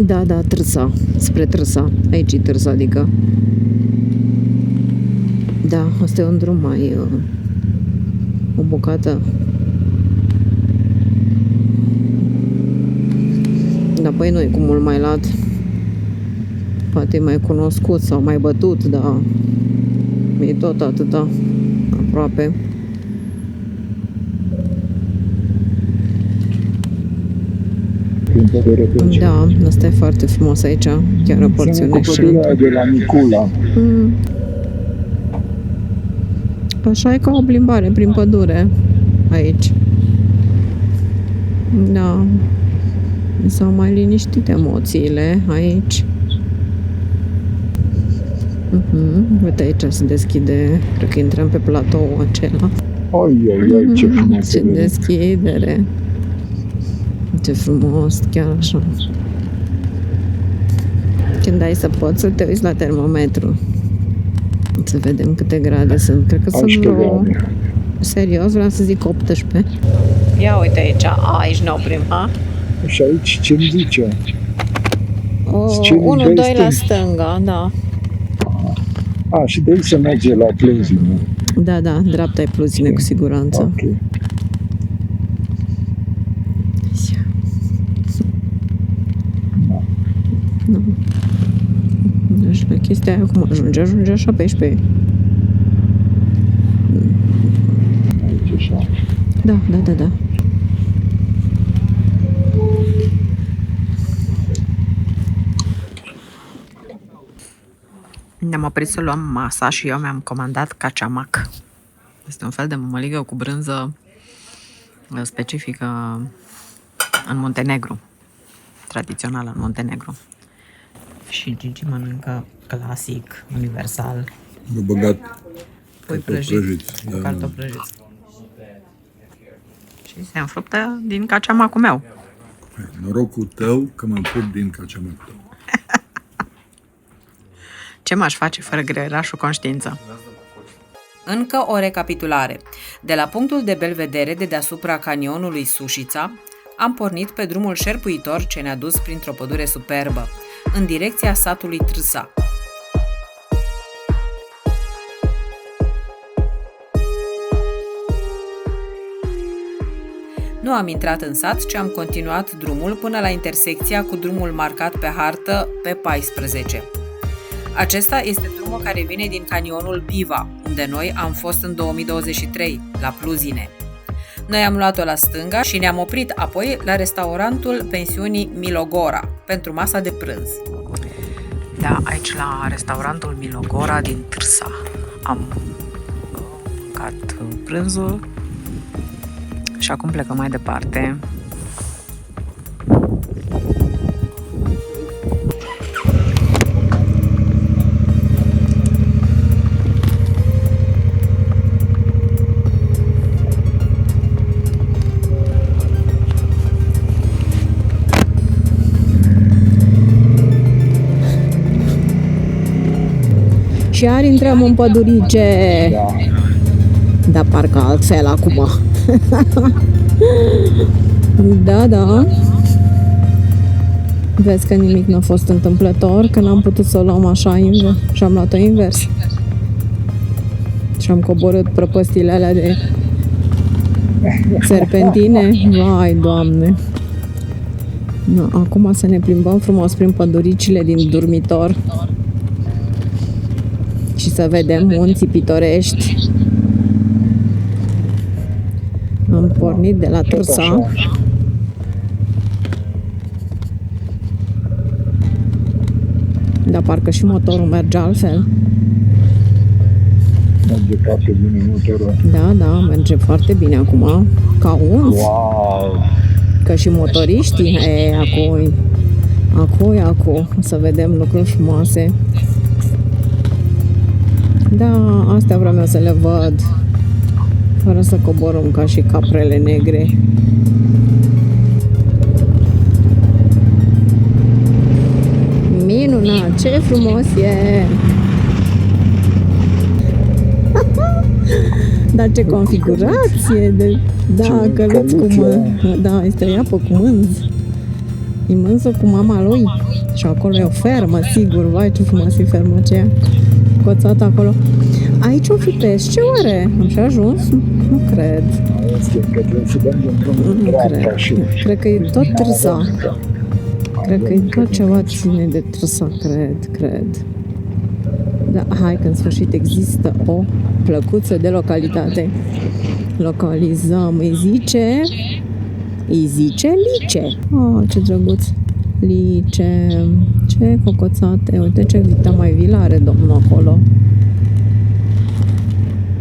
Da, Trâsa, spre Trâsa. Aici e Trâsa, adică. Da, asta e un drum mai... o bucată. Dar păi nu e cu mult mai lat. Poate e mai cunoscut sau mai bătut, dar e tot atâta aproape. Da, asta e foarte frumos aici, chiar o porțiune excelentă. De la Nicula. Așa e ca o plimbare prin pădure aici. Da. S-au mai liniștit emoțiile aici. Uite, aici se deschide, cred că intrăm pe platoul acela. Oi, ce frumos. Ce deschidere. Ce frumos, chiar așa. Când ai să poți să te uiți la termometru. Să vedem câte grade sunt. Cred că sunt vreo... Serios, vreau să zic 18. Ia uite aici ne oprim, ha? Și aici ce-mi zice? 1-2 la stânga, da. Și de aici se merge la Pluzine. Da, dreapta e Pluzine, cu siguranță. Ok. Nu știu, chestia aia cum ajunge așa pe aici pe... Aici așa. Da. Ne-am oprit să luăm masa și eu mi-am comandat caciamac. Este un fel de mămăligă cu brânză specifică în Muntenegru, tradițională în Muntenegru. Și Gigi mănâncă clasic, universal. Eu băgat pui prăjit cu cartofi prăjiți. Și se înfruptă din caciamacul meu. Norocul tău că mă împup din caciamacul tău. Ce m-aș face fără greierașul conștiință? Încă o recapitulare. De la punctul de belvedere de deasupra canionului Sușița, am pornit pe drumul șerpuitor ce ne-a dus printr-o pădure superbă, în direcția satului Trâsa. Nu am intrat în sat, ci am continuat drumul până la intersecția cu drumul marcat pe hartă pe 14. Acesta este drumul care vine din canionul Biva, unde noi am fost în 2023, la Pluzine. Noi am luat-o la stânga și ne-am oprit apoi la restaurantul pensiunii Milogora pentru masa de prânz. Da, aici la restaurantul Milogora din Târsa am mâncat prânzul și acum plecăm mai departe. Și iar intrăm în pădurice. Da, parcă altfel acum. Da. Vezi că nimic nu a fost întâmplător, că n-am putut să o luăm așa invers și am luat-o invers. Și am coborât prăpăstile alea de serpentine. Vai, Doamne! No, acum să ne plimbăm frumos prin păduricile din dormitor și să vedem munții pitorești. Am pornit de la Târsa. Dar parcă și motorul merge altfel. Merge foarte bine motorul. Da, merge foarte bine acum. Ca uns. Wow! Că și motoriștii, acu, să vedem lucruri frumoase. Da, astea vreau eu să le văd, fără să coborâm ca și caprele negre. Minunat, ce frumos e! Dar ce configurație de... Da, căluț cu da, este o iapă cu mânz. E mânzul cu mama lui. Și acolo e o fermă, sigur. Vai, ce frumos e ferma aceea. Coțată acolo. Aici o fi pesce, oare? Am și ajuns? Nu cred. Nu cred. Cred că e tot Târsa. Cred că e tot ceva ține de Târsa, cred. Da, hai că în sfârșit există o plăcuță de localitate. Localizăm, îi zice Lice. Oh, ce drăguț. Lice. Ce cocoțate. Uite ce vita mai vilă are domnul acolo.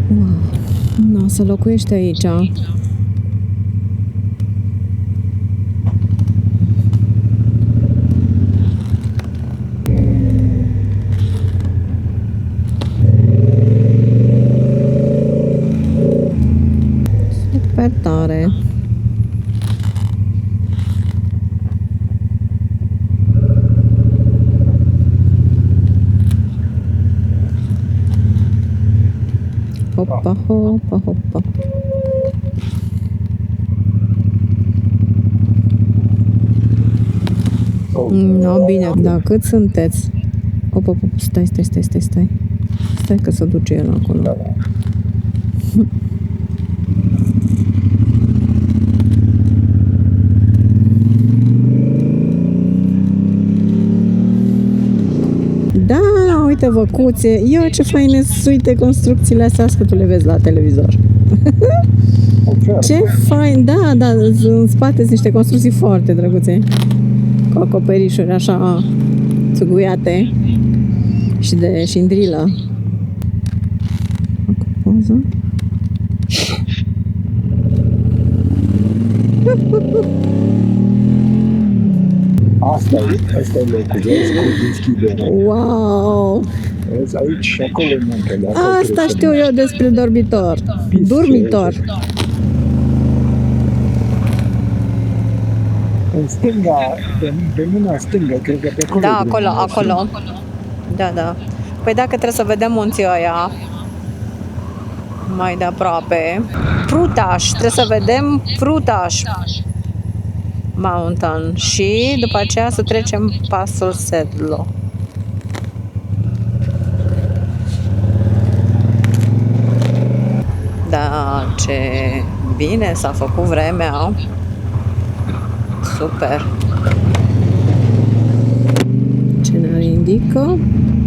Wow. No, să locuiește aici. Super tare. Hoppa. No, bine, dar cât sunteți? Hop, stai. Stai că se duce el acolo. Da, uite văcuțe. Ce faine uite construcțiile astea, că tu le vezi la televizor. Ce fain, da, în spate sunt niște construcții foarte drăguțe. Cu acoperișuri așa țuguiate și de șindrilă. Cu poză. Asta e locul, vezi, cu deschidere. Wow! Vezi, aici și acolo e muntele. Asta știu eu despre dormitor. Dormitor. În stânga, pe mâna stângă, cred că pe acolo. Da, acolo. Da. Păi dacă trebuie să vedem munții ăia mai de aproape. Frutaș, trebuie să vedem Frutaș Mountain și după aceea să trecem pasul Sedlo. Da, ce bine s-a făcut vremea. Super. Ce ne indică?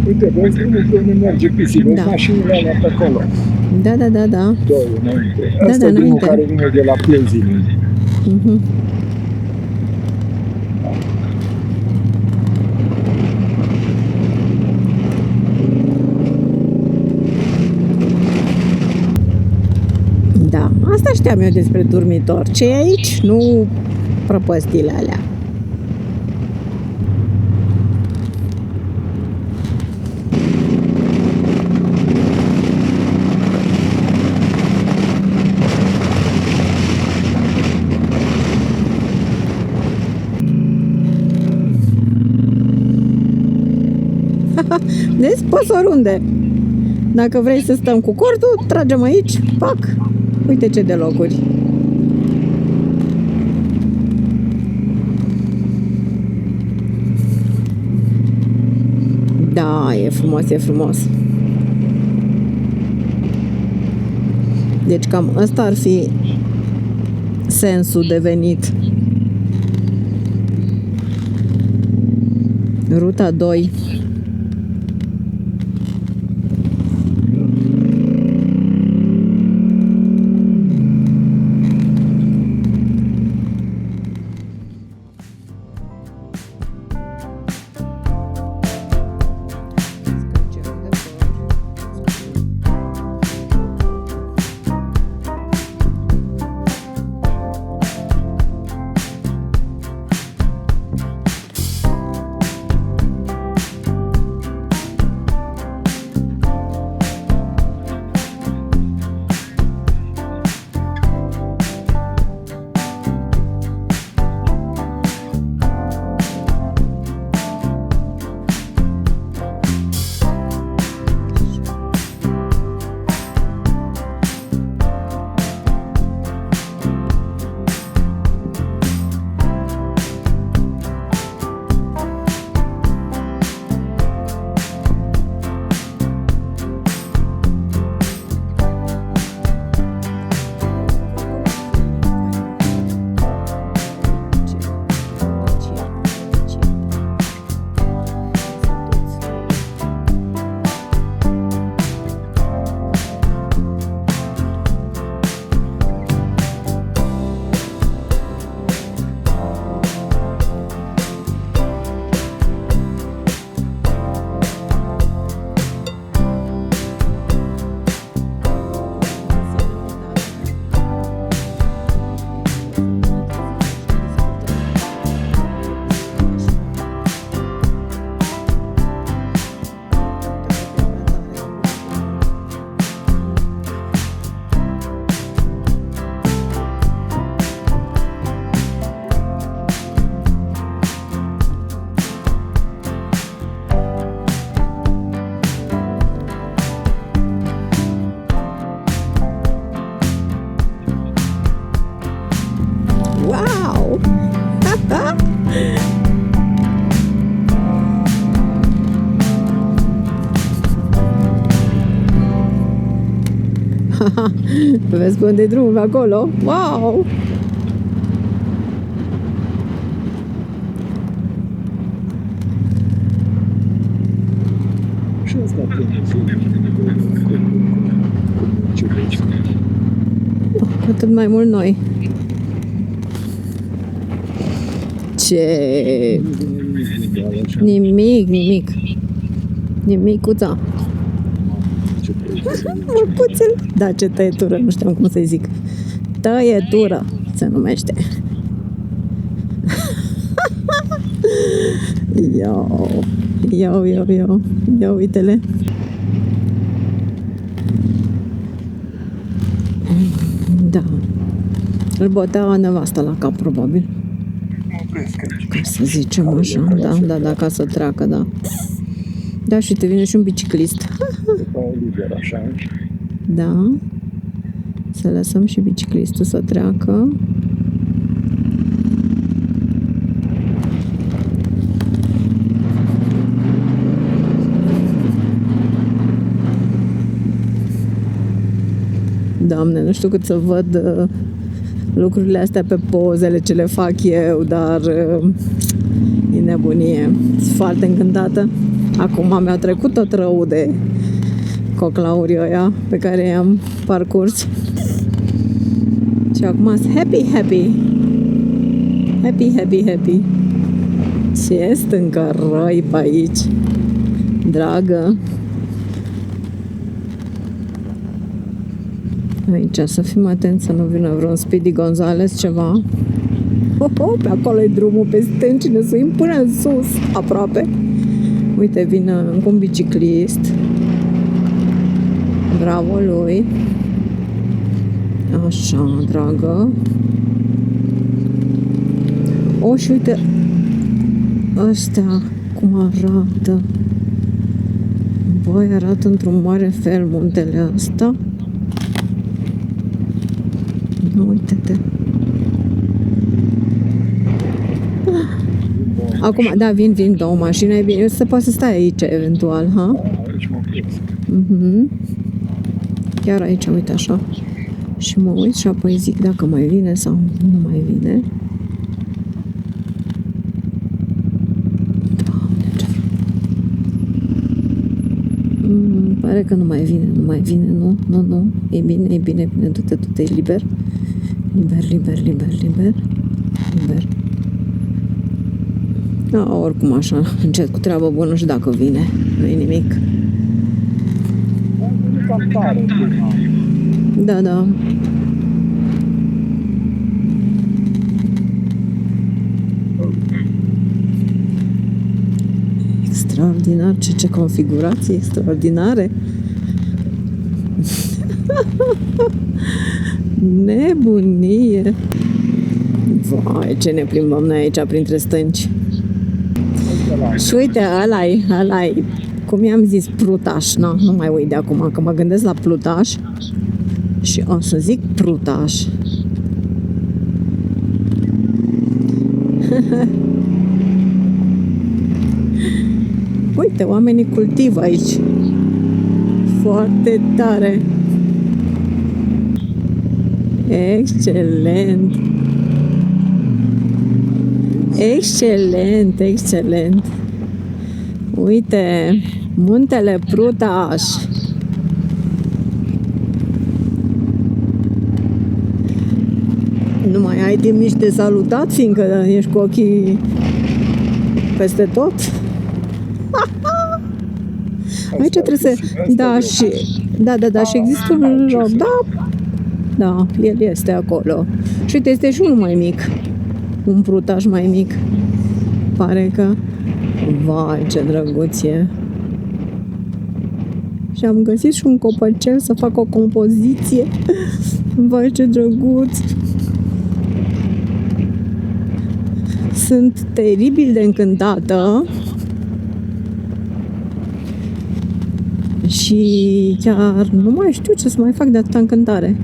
Uite, vezi drumul pe unde merge pisic, vezi mașinile alea pe acolo. Da. Doi înainte. Asta e drumul care vine de la Plezine. Asta știam eu despre dormitor. Ce e aici? Nu prăpăstile alea. Deci poți oriunde. Dacă vrei să stăm cu cordul, tragem aici, pac! Uite ce de locuri. Da, e frumos, e frumos. Deci cam ăsta ar fi sensul de venit. Ruta 2. Vezi pe unde e drumul, pe acolo? Wow! Și asta Cu atât mai mult noi. Ce... Nimic. Nimicuța. Măcuțel. Da, ce tăietură, nu știam cum să-i zic. Tăietură se numește. Ia uite-le. Da. Îl bătea nevasta la cap, probabil. Ca să zicem așa. Da, ca să treacă, da. Da, și te vine și un biciclist. Liber, așa. Da. Să lăsăm și biciclistul să treacă. Doamne, nu știu cât să văd lucrurile astea pe pozele ce le fac eu, dar e nebunie. Sunt foarte încântată. Acum mi-a trecut tot rău de coclaurii ăia pe care i-am parcurs. Și acum sunt happy. Ce stâncă răi pe aici, dragă. Aici să fim atenți să nu vină vreun Speedy Gonzales ceva. Pe acolo e drumul pe stânci, ne suim până în sus, aproape. Uite, vine încă un biciclist. Bravo lui. Așa, dragă. O, și uite ăstea cum arată. Băi, arată într-un mare fel muntele ăsta. Uite-te. Acum, da, vin două mașini, e bine, se poate să stai aici, eventual, ha? Aici mă opresc. Chiar aici, uite așa. Și mă uit și apoi zic dacă mai vine sau nu mai vine. Doamne, ce pare că nu mai vine, nu. E bine, du-te, e liber. Liber. Da, oricum așa, încet cu treabă bună și dacă vine, nu e nimic. Cam tare, Da. Extraordinar, ce configurații extraordinare. Nebunie. Vai, ce ne plimbăm noi aici printre stânci. Și uite, ăla-i, cum i-am zis, Prutaș. Nu mai uit de acum, că mă gândesc la Plutaș și o să zic Prutaș. Uite, oamenii cultivă aici. Foarte tare. Excelent. Uite, muntele Prutaș. Nu mai ai timp nici de salutat, fiindcă ești cu ochii peste tot. Aici trebuie să... Da, și... Da, și există un loc. Da, el este acolo. Și uite, este și unul mai mic. Un Prutaș mai mic. Pare că... Vai, ce drăguț e. Și am găsit și un copăcel să fac o compoziție. Vai, ce drăguț. Sunt teribil de încântată. Și chiar nu mai știu ce să mai fac de atâta încântare.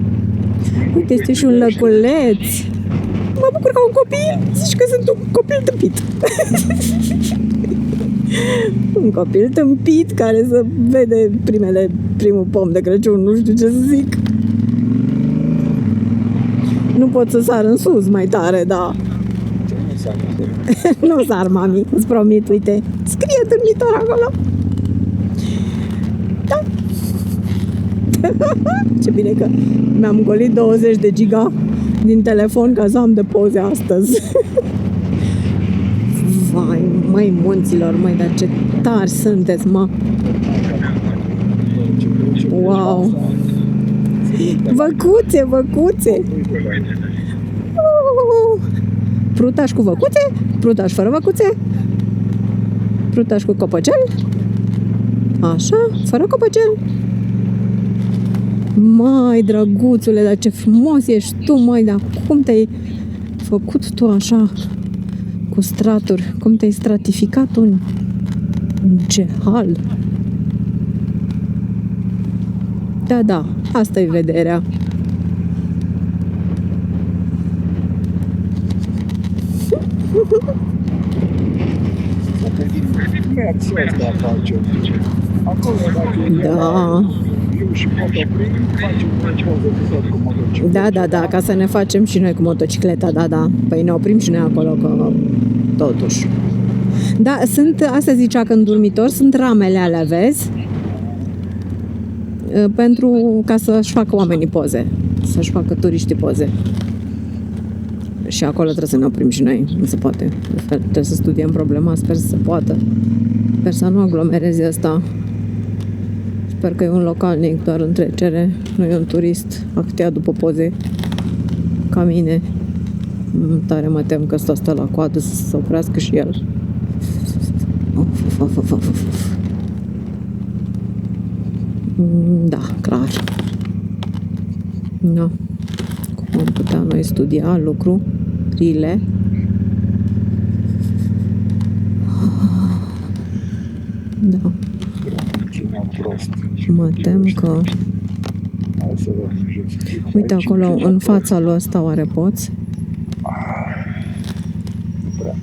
Uite, este și un lăculeț. Mă bucur ca un copil. Zici că sunt un copil tâmpit. Un copil tâmpit care să vede primul pom de Crăciun. Nu știu ce să zic. Nu pot să sar în sus mai tare, da. Nu sar, mami, îți promit, uite. Scrie târnitor acolo. Da. Ce bine că mi-am golit 20 de giga din telefon ca să am de poze astăzi. Vai, măi, munților, măi, dar ce tari sunteți, mă. Wow. Văcuțe. Prutaș cu văcuțe, Prutaș fără văcuțe, Prutaș cu copăcel. Așa, fără copăcel. Mai drăguțule, dar ce frumos ești tu, măi, dar cum te-ai făcut tu așa cu straturi, cum te-ai stratificat un hal. Da, asta e vederea. Da. Da, ca să ne facem și noi cu motocicleta, da. Păi ne oprim și noi acolo, că totuși. Da, asta zicea că în dormitor sunt ramele alea, vezi? Pentru ca să-și facă oamenii poze, să-și facă turiștii poze. Și acolo trebuie să ne oprim și noi, nu se poate. Trebuie să studiem problema, sper să se poată. Sper să nu aglomereze asta. Sper că e un localnic doar în trecere, nu e un turist actea după poze ca mine. Tare mă tem că stă la coadă să se oprească și el. Of. Da, clar. No. Cum am putea noi studia lucrurile? Da. Cine prost. Mă tem că... Hai să vă justific. Uite Aici acolo, cine în prost. fața lui ăsta, oare poți? Nu prea.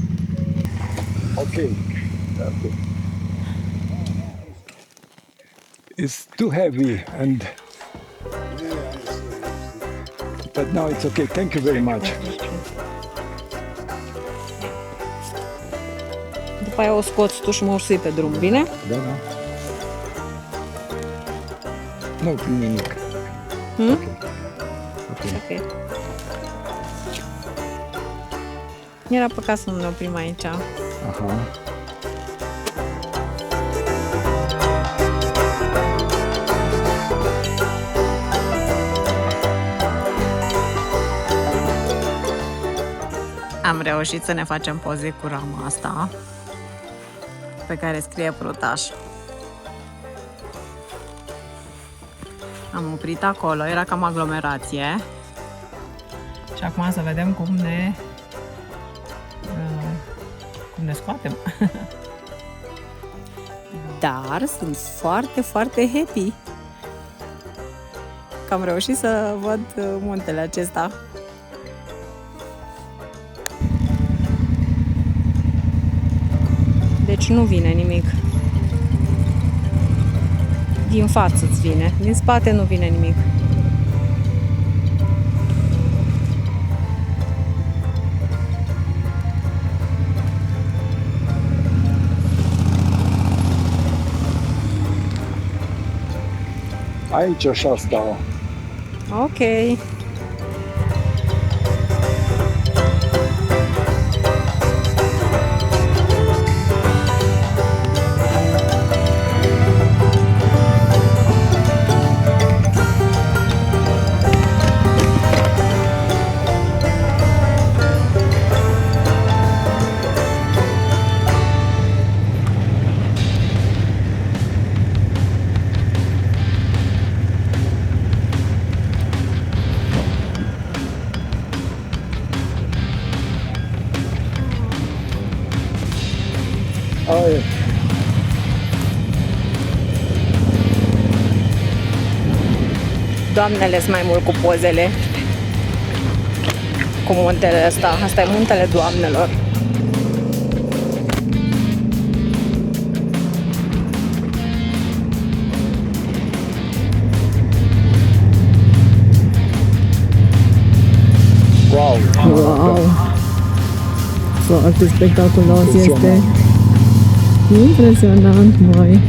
Ok. It's too heavy and but now it's okay. Thank you very much. După aia o scoți tu și mă ursui pe drum, bine? Da. Nu, nimic. Ok. Era păcat să nu ne oprim aici. Aha. Am reușit să ne facem poze cu rama asta pe care scrie Prutaș. Am oprit acolo, era cam aglomerație. Și acum să vedem cum ne scoatem. Dar sunt foarte, foarte happy că am reușit să văd muntele acesta. Deci nu vine nimic. Din față îți vine, din spate nu vine nimic. Aici așa stau. Ok. Ai. Doamnele sunt mai mult cu pozele. Cu muntele ăsta. Asta e muntele doamnelor. Wow. Wow! Foarte spectaculos este. Impresionant, măi!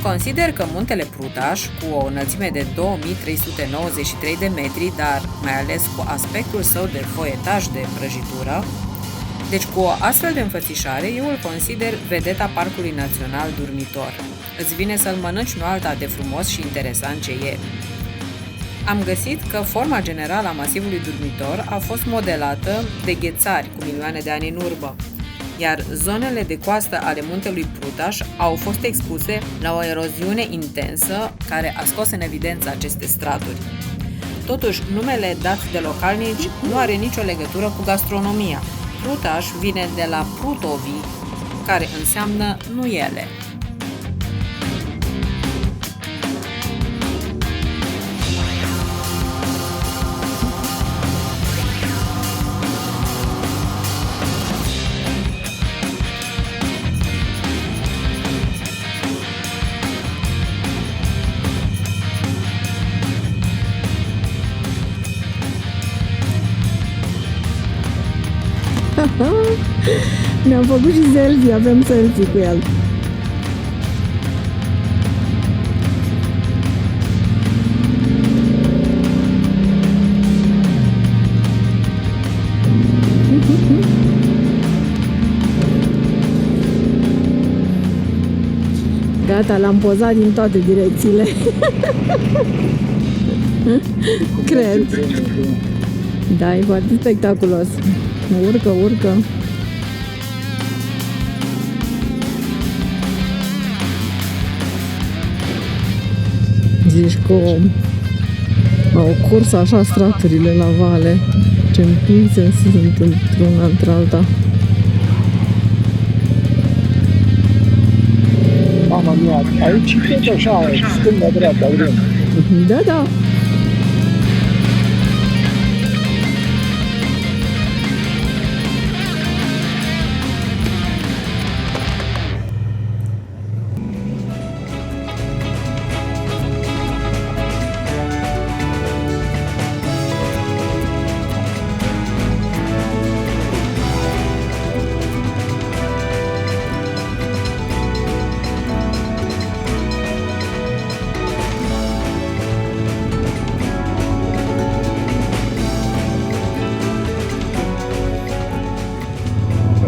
Consider că muntele Prutaș, cu o înălțime de 2393 de metri, dar mai ales cu aspectul său de foietaj de prăjitură, deci cu o astfel de înfățișare, eu îl consider vedeta Parcului Național Durmitor. Îți vine să-l mănânci nu alta de frumos și interesant ce e. Am găsit că forma generală a masivului Durmitor a fost modelată de ghețari cu milioane de ani în urmă, iar zonele de coastă ale muntelui Prutaș au fost expuse la o eroziune intensă care a scos în evidență aceste straturi. Totuși, numele dat de localnici nu are nicio legătură cu gastronomia. Prutaș vine de la prutovi, care înseamnă nuiele. Ne-am făcut și selfie, avem selfie cu el. Gata, l-am pozat din toate direcțiile. Cred. Da, e foarte spectaculos. Urcă, urcă. Zici că au curs așa straturile la vale, ce împinse sunt într-una într-alta. Mama mea, aici tot așa, stânga-dreapta, vrem. Da, da.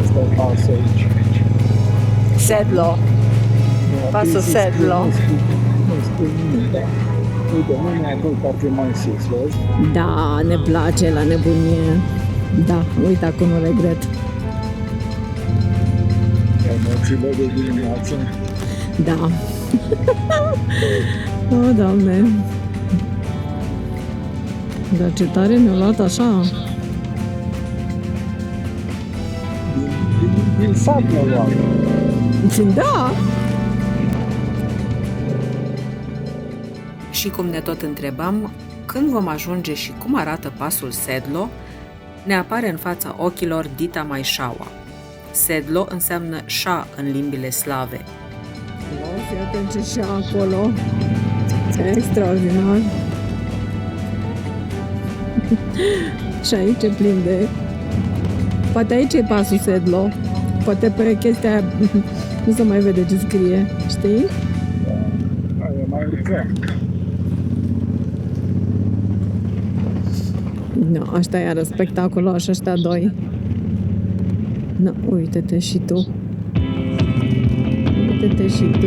Asta e pasul aici. Sedlo. Pasul Sedlo. Nu spun nimic, da. Uite, mâine acolo parcă e mai sus, vezi? Da, ne place la nebunie. Da, uite, acum nu regret. Emoțiile de dimineață. Da. O, Doamne. Dar ce tare ne-a luat așa. Din sat ne-a luat. Da. Și cum ne tot întrebam când vom ajunge și cum arată pasul Sedlo, ne apare în fața ochilor dita Maișaua. Sedlo înseamnă șa în limbile slave. Fii atent ce și acolo. Extraordinar. Și aici e plin de... Poate aici e pasul Sedlo. Poate pe chestia aia nu se mai vede ce scrie. Știi? Aia mai urcă. No, ăștia iară spectaculoși, ăștia doi. No, uite-te și tu. Uite-te și tu.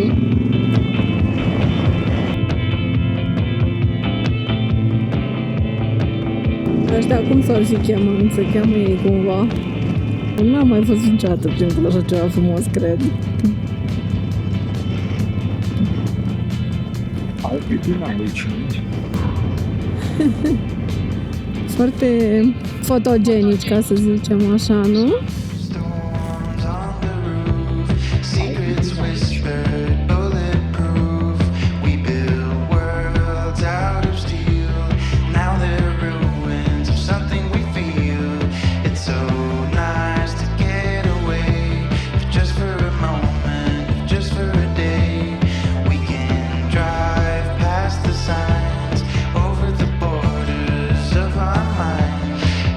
Ăștia cum s-ar fi cheamă? Se cheamă ei cumva? N-am mai fost niciodată prin așa ceva frumos, cred. Alpi dinamici. Foarte fotogenici, ca să zicem așa, nu? Storms on the roof, secrets whispered, bulletproof. We build worlds out of steel. Now they're ruins of something we feel. It's so nice to get away, if just for a moment, if just for a day. We can drive past the signs, over the borders of our mind.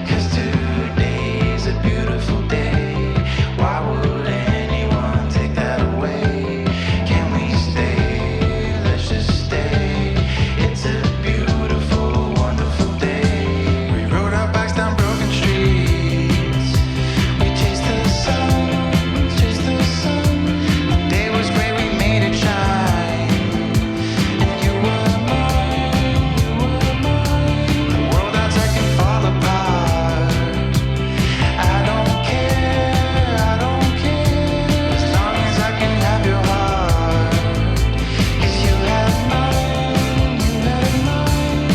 'Cause today's a beautiful day. Why would anyone take that away? Can we stay? Let's just stay. It's a beautiful, wonderful day. We rode our bikes down broken streets. We chased the sun, chased the sun. The day was great, we made it shine. And you were mine, you were mine. The world outside can fall apart. I don't care, as long as I can have your heart. 'Cause you have mine, you have mine.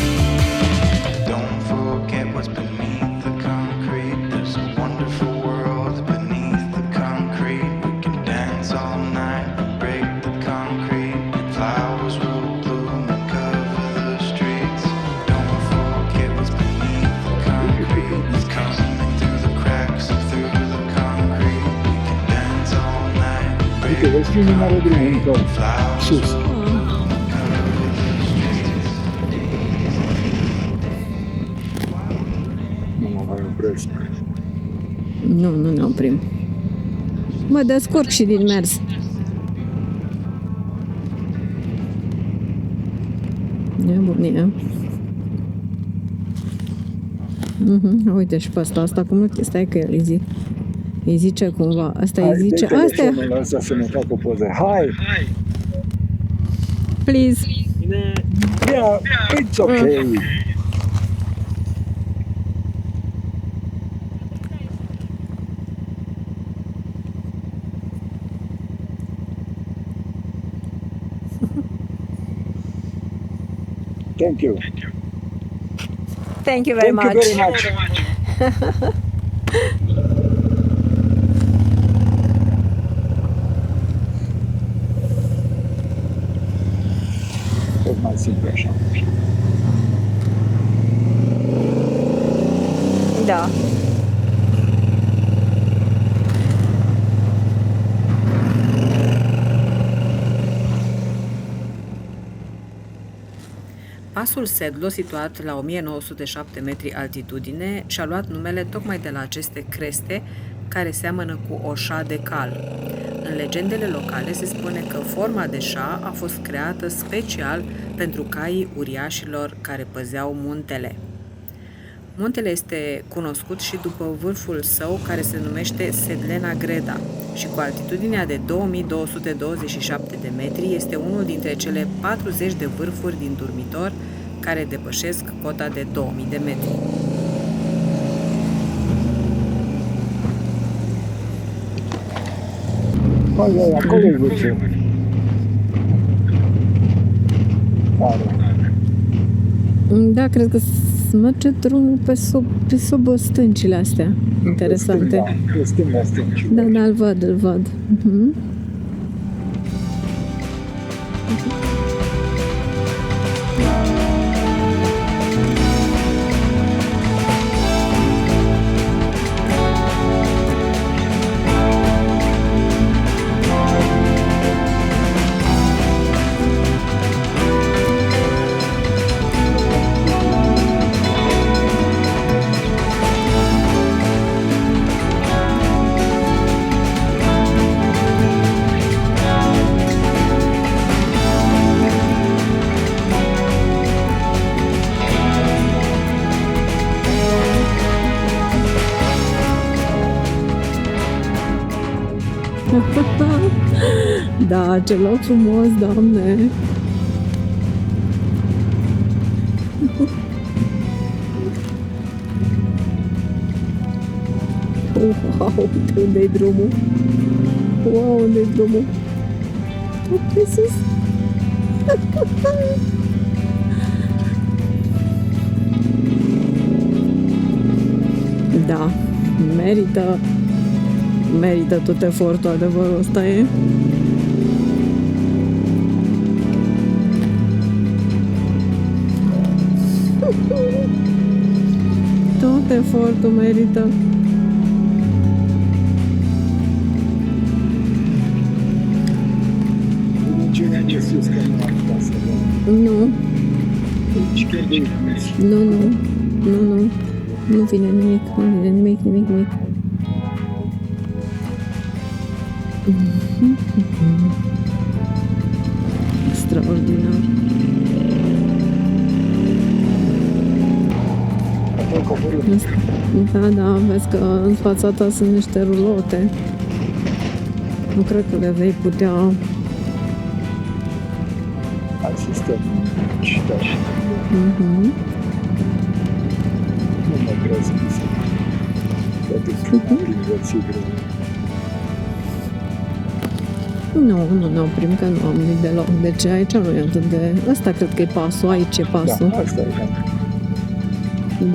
Don't forget what's beneath the concrete. There's a wonderful world beneath the concrete. We can dance all night and break the concrete. And flowers will bloom and cover the streets. Don't forget what's beneath the concrete. It's coming through the cracks and through the concrete. We can dance all night and break Uite, vezi cum are drumul încă flowers sus. will cover the streets. Nu mă mai opresc. Nu ne oprim. Mă descurc și din mers. Nebunie. Uite și pe asta cum nu stai că îi zice cumva, asta îi zice, asta e, Asta să ne facă poze. Hai! please. Yeah, it's okay. Thank you. Thank you very Thank much. you very much. Tot mai simplu așa. Da. Pasul Sedlo, situat la 1907 metri altitudine, și-a luat numele tocmai de la aceste creste care seamănă cu o șa de cal. În legendele locale se spune că forma de șa a fost creată special pentru caii uriașilor care păzeau muntele. Muntele este cunoscut și după vârful său, care se numește Sedlena Greda și cu altitudinea de 2227 de metri este unul dintre cele 40 de vârfuri din Durmitor care depășesc cota de 2000 de metri. Acolo e vârful. Da, cred că merge drumul pe sub stâncile astea. Interesante. Pe stânga, stânga. Da, da, îl văd. Mhm. Da, ce loc frumos, Doamne! Wow, unde-i drumul? Wow, unde-i drumul? Tot pe sus! Da, merită tot efortul, adevărul ăsta e. Tot efortul merită. Dimensiunea de sus, că nu am putea să vedem. Nu, Deci chiar de aici. nu vine nimic. Extraordinar. Apoi coborât. Da, vezi că în fața ta sunt niște rulote. Nu cred că le vei putea. Hai să stăm și da. Mhm. Nu mă crezi că să poate prin vății greu. Nu ne oprim, că nu am nici deloc. Deci aici nu e atât de... Ăsta cred că e pasul, aici e pasul. Da, asta e, da.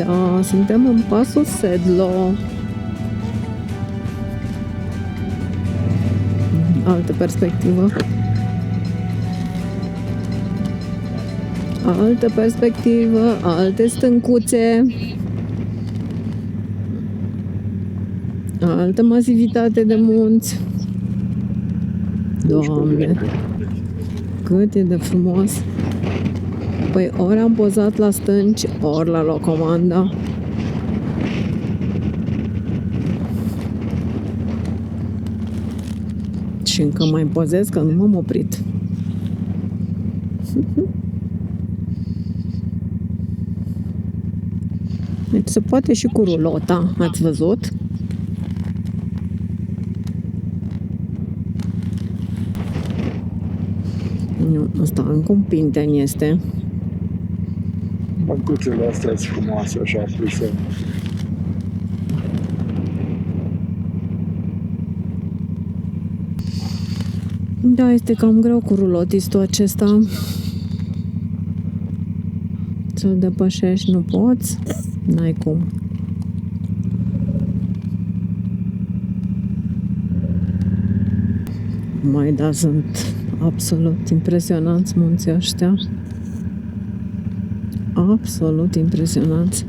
Da, suntem în pasul Sedlo. Altă perspectivă. Alte stâncuțe. Altă masivitate de munți. Doamne, cât e de frumos! Păi ori am pozat la stânci, ori la locomanda. Și încă mai pozez, că nu m-am oprit. Deci se poate și cu rulota, ați văzut? Nu, ăsta încă un pinten este. Băncuțele astea sunt frumoase, așa puse. Da, este cam greu cu rulotistul acesta. Să-l depășești nu poți. N-ai cum. Mai da, sunt absolut impresionanți munții ăștia. Absolut impresionanți.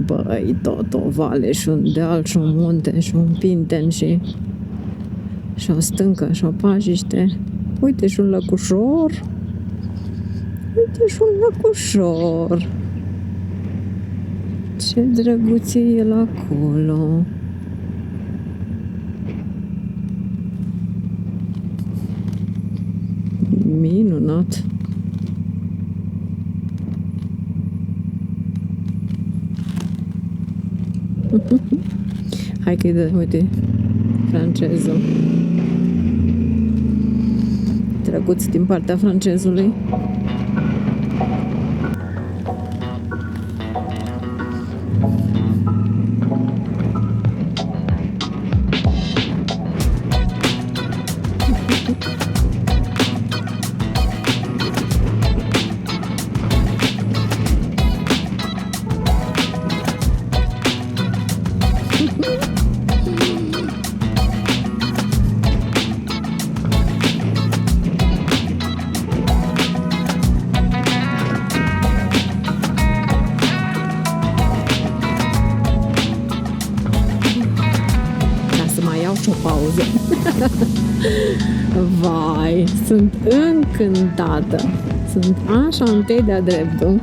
Băi, tot o vale și un deal și un munte și un pinten și o stâncă și o pajiște. Uite și un lăcușor. Uite și un lăcușor. Ce drăguție el acolo. Minunat. Hai că-i dă, uite, francezul. Drăguț din partea francezului. Și o pauză. Vai, sunt încântată. Sunt așa întâi de-a dreptul.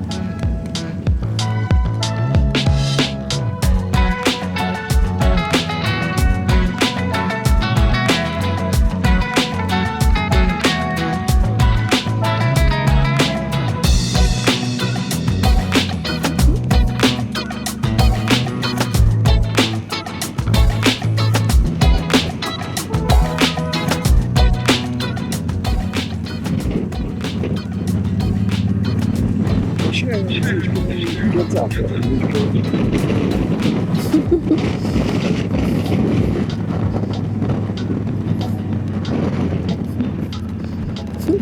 Și zici că e înghețată, zici că...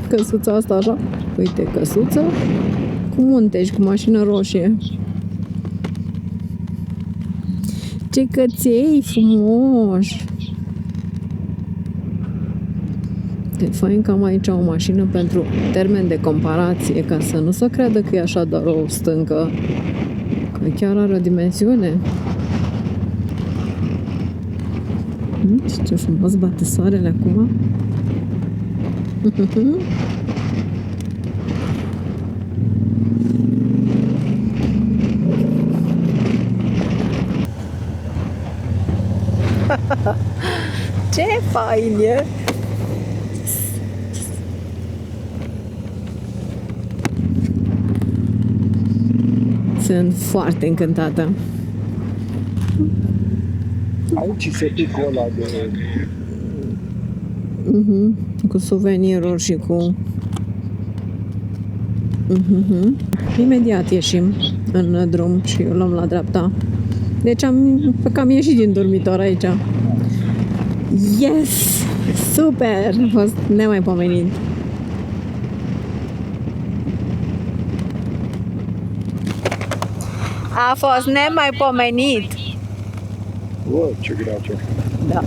Căsuța asta așa. Uite, căsuță cu munte și cu mașină roșie. Ce căței frumoși! E fain că am aici o mașină pentru termen de comparație, ca să nu se creadă că e așa doar o stâncă, că chiar are o dimensiune. Ce frumos bate soarele acum. Ce fain e! Sunt foarte încântată. Aici se pică ăla de... Cu suveniruri și cu... Imediat ieșim în drum și o luăm la dreapta. Deci am ieșit din dormitor aici. Yes! Super! A fost nemaipomenit. A fost nemaipomenit. Ce grație! Da.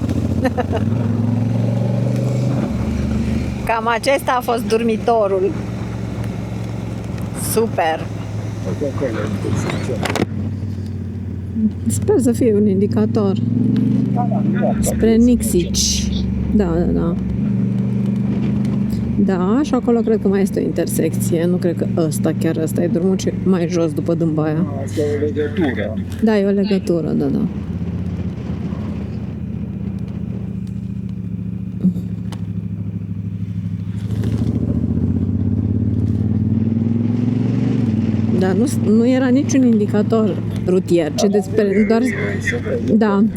Cam acesta a fost dormitorul. Super. Sper să fie un indicator. Spre Nixici. Da. Da, și acolo cred că mai este o intersecție. Nu cred că chiar ăsta e drumul, ci mai jos după Dâmbaia. Asta e o legătură. Da, e o legătură, da. Dar nu era niciun indicator rutier, ci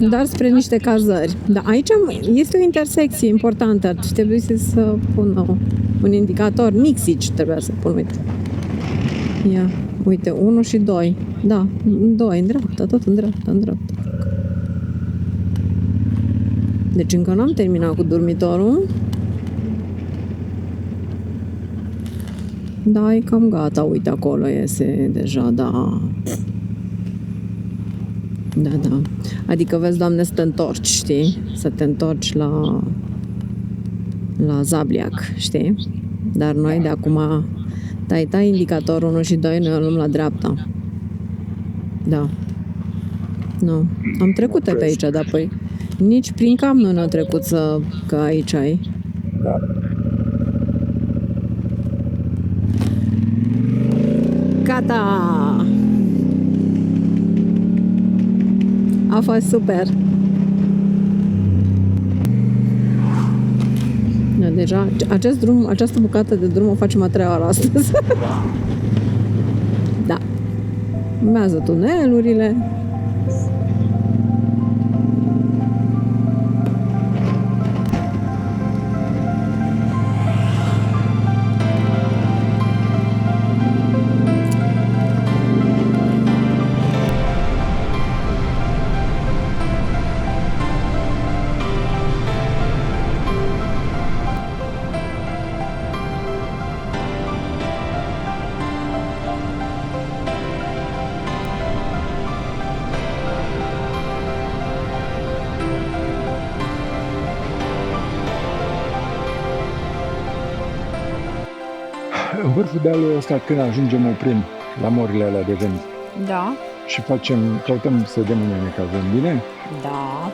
doar spre niște cazări. Dar aici este o intersecție importantă, ar trebui să pună un indicator, Nixici trebuia să pun, uite. Ia, uite, 1 și 2. Da, 2, în dreapta, tot în dreapta. Deci încă n-am terminat cu dormitorul. Da, e cam gata, uite, acolo iese deja, da. Da. Adică vezi, Doamne, să te întorci, știi? Să te întorci la Zabliac, știi? Dar noi de acum tai indicatorul 1 și 2, noi o luăm la dreapta. Da. Nu. Am trecut pe aici, dar păi nici prin cam nu ne-a trecut că aici ai. Da. Gata! A fost super! Da, deja, această bucată de drum o facem a 3-a oară astăzi. Da. Urmează tunelurile. În vârful dealului ăsta, când ajungem, oprim la morile alea de vânt Da. și căutăm să vedem unde ne cazăm, bine? Da.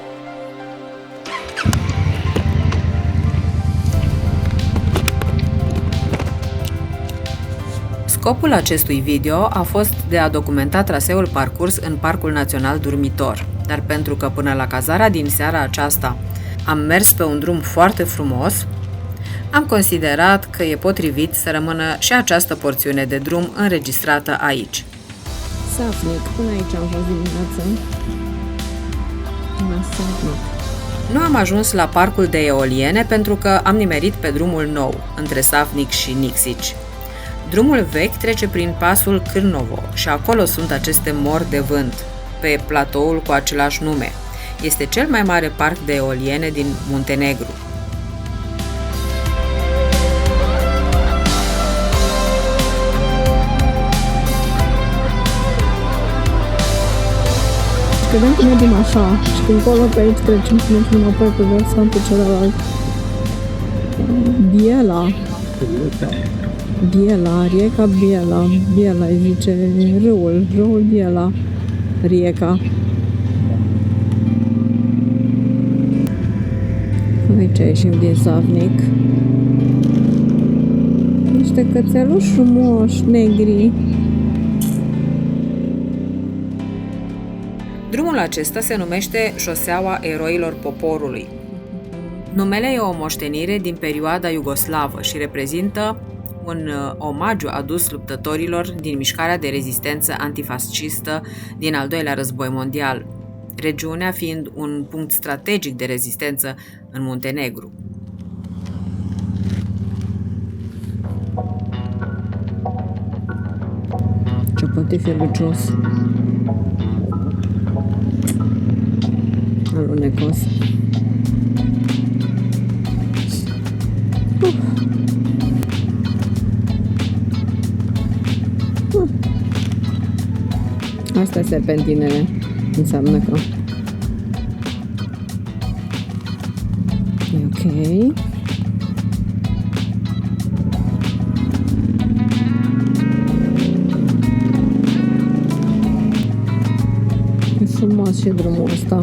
Scopul acestui video a fost de a documenta traseul parcurs în Parcul Național Durmitor, dar pentru că până la cazarea din seara aceasta am mers pe un drum foarte frumos, am considerat că e potrivit să rămână și această porțiune de drum înregistrată aici. Safnic, până aici am fost dimineața. La Safnic. Nu am ajuns la parcul de eoliene pentru că am nimerit pe drumul nou, între Safnic și Nixici. Drumul vechi trece prin pasul Cârnovo și acolo sunt aceste mori de vânt, pe platoul cu același nume. Este cel mai mare parc de eoliene din Muntenegru. Vedem că mergem așa și încolo pe aici trecem și mergem înapoi pe versantul celălalt. Biela, Rieca Biela îi zice râul Biela, Rieca. Aici ieșim din Safnic. Niște cățeluși frumoși, negri. Drumul acesta se numește Șoseaua Eroilor Poporului. Numele e o moștenire din perioada iugoslavă și reprezintă un omagiu adus luptătorilor din mișcarea de rezistență antifascistă din al doilea război mondial, regiunea fiind un punct strategic de rezistență în Muntenegru. Ce poate fi lucios. Alunecos. Astea serpentinele înseamnă că e ok. E frumos și drumul ăsta.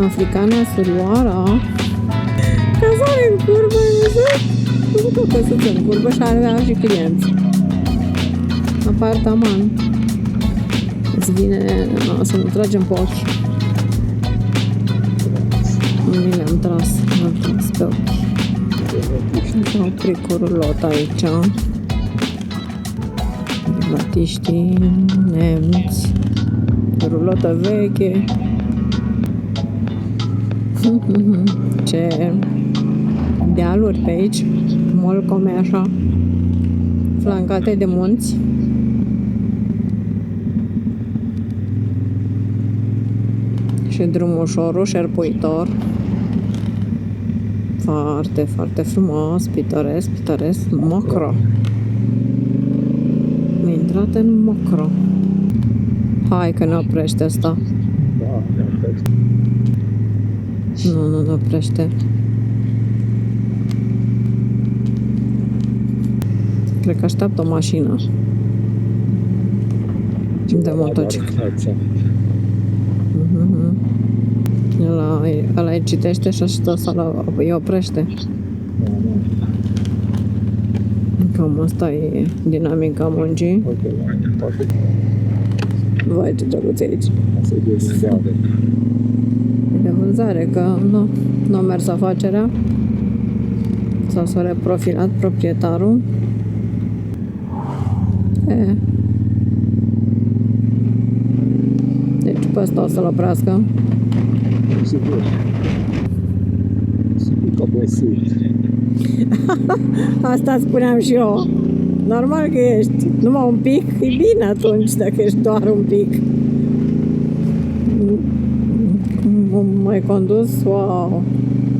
Africana surioara. Cazare în curvă, Văd că se în curbă și avea și clienți. Apartament. Îți vine să ne tragem pe ochi. Nu le-am tras pe ochi. Și s-a oprit cu rulot aici. Batiștii nemți. Rulotă veche. Ce dealuri pe aici, molcome așa, flancate de munți. Și drum ușor, șerpuitor. Foarte, foarte frumos, pitoresc, mocro. Mi-a intrat în mocro. Hai că ne oprește asta. Nu oprește. Cred că așteaptă o mașină de motocicletă. Ăla îi citește și așa îi oprește. Cam asta e dinamica muncii. Vai, ce drăguț e aici. De vânzare, că nu a mers afacerea. S-a reprofilat proprietarul. Deci pe ăsta o să-l oprească. Sigur. Sigur că obosit. Asta spuneam și eu. Normal că ești numai un pic, e bine atunci dacă ești doar un pic. Cum m-ai condus? Wow!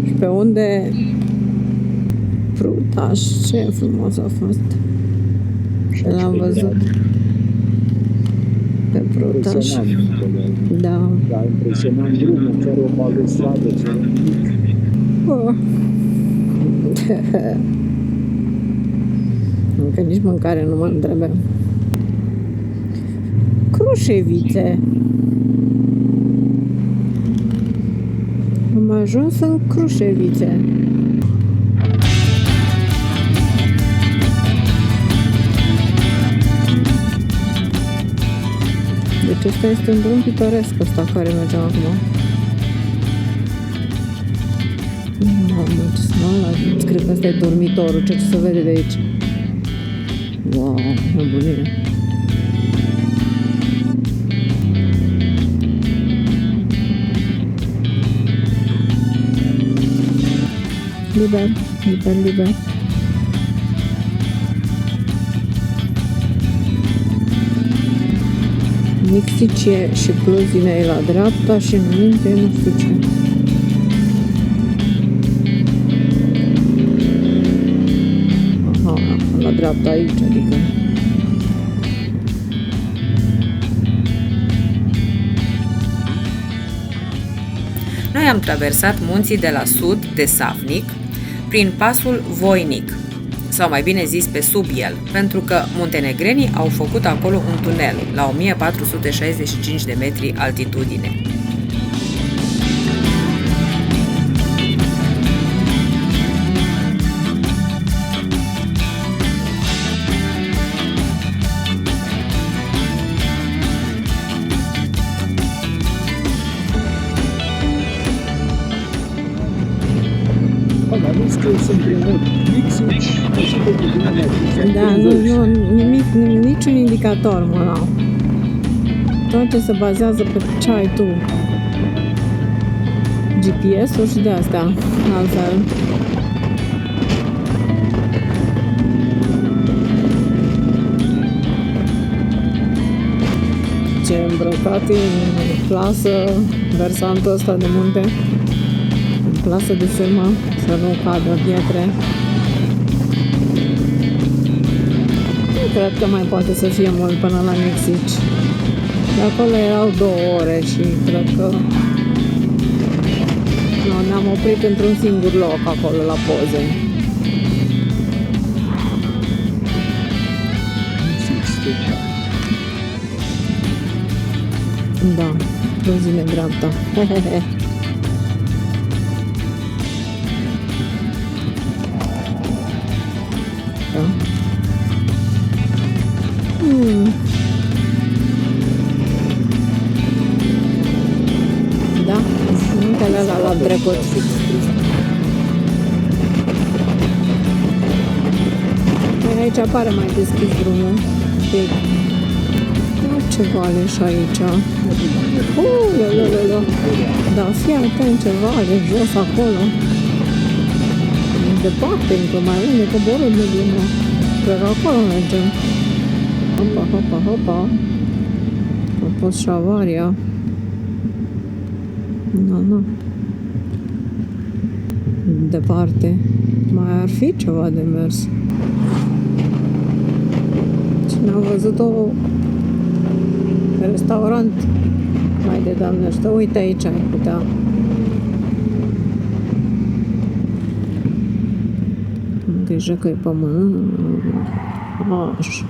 Și pe unde? Frutaș, ce frumos a fost. L-am văzut. Pe frutaș. Da. Da, impresionant drumul, chiar o balustradă, ce mic. Încă nici mâncare nu mă întrebe. Crușevițe. Am ajuns în Crușevițe. Deci ăsta este un drum pitoresc ăsta care mergem acum. Mamă, ce smală. Cred că ăsta e dormitorul, ce se vede de aici. Wow, nebunie. Liber. Mixicie și Pluzine e la dreapta și înainte nu știu ce. Aha, la dreapta aici, adică. Noi am traversat munții de la sud de Savnic, prin pasul Voinic, sau mai bine zis pe sub el, pentru că muntenegrenii au făcut acolo un tunel la 1465 de metri altitudine. Da, nimic, niciun indicator, mă, tot ce se bazează pe ce ai tu. GPS-ul și de astea, altfel. Ce îmbrăcat e în plasă, versantul ăsta de munte, în plasă de sârmă, să nu cadă pietre. Cred că mai poate să fie mult până la Mexici. De acolo erau 2 ore și cred că ne-am oprit într-un singur loc acolo la poze. Da, Pluzine dreapta. am trecut. Aici apare mai deschis drumul. Ce vale și aici. Da, fii atent ce vale jos acolo. Departe, încă mai unde coborât de drumul. Cred că acolo mergem. Hopa, hopa, hopa. A fost și avaria. Nu. Departe. Mai ar fi ceva de mers. Cine a văzut-o restaurant mai de doamnește. Uite aici ai putea. Grijă că e pământ. Așa.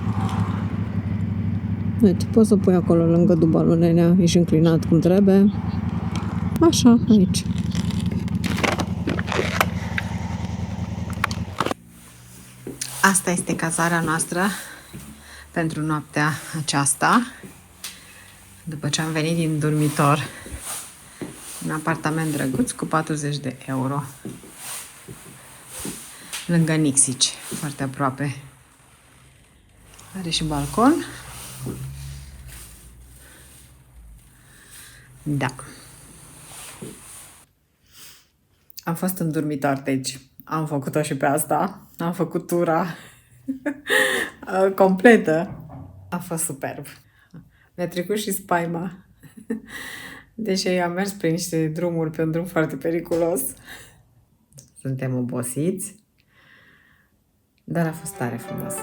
Uite, poți să pui acolo lângă dubalul, nenea. Ești înclinat cum trebuie. Așa, aici. Asta este cazarea noastră pentru noaptea aceasta. După ce am venit din dormitor, un apartament drăguț cu 40 de euro. Lângă Nixici, foarte aproape. Are și balcon. Da. Am fost în dormitor, deci am făcut-o și pe asta. Am făcut tura completă. A fost superb. Mi-a trecut și spaima. Deși am mers prin niște drumuri, pe un drum foarte periculos. Suntem obosiți. Dar a fost tare frumos.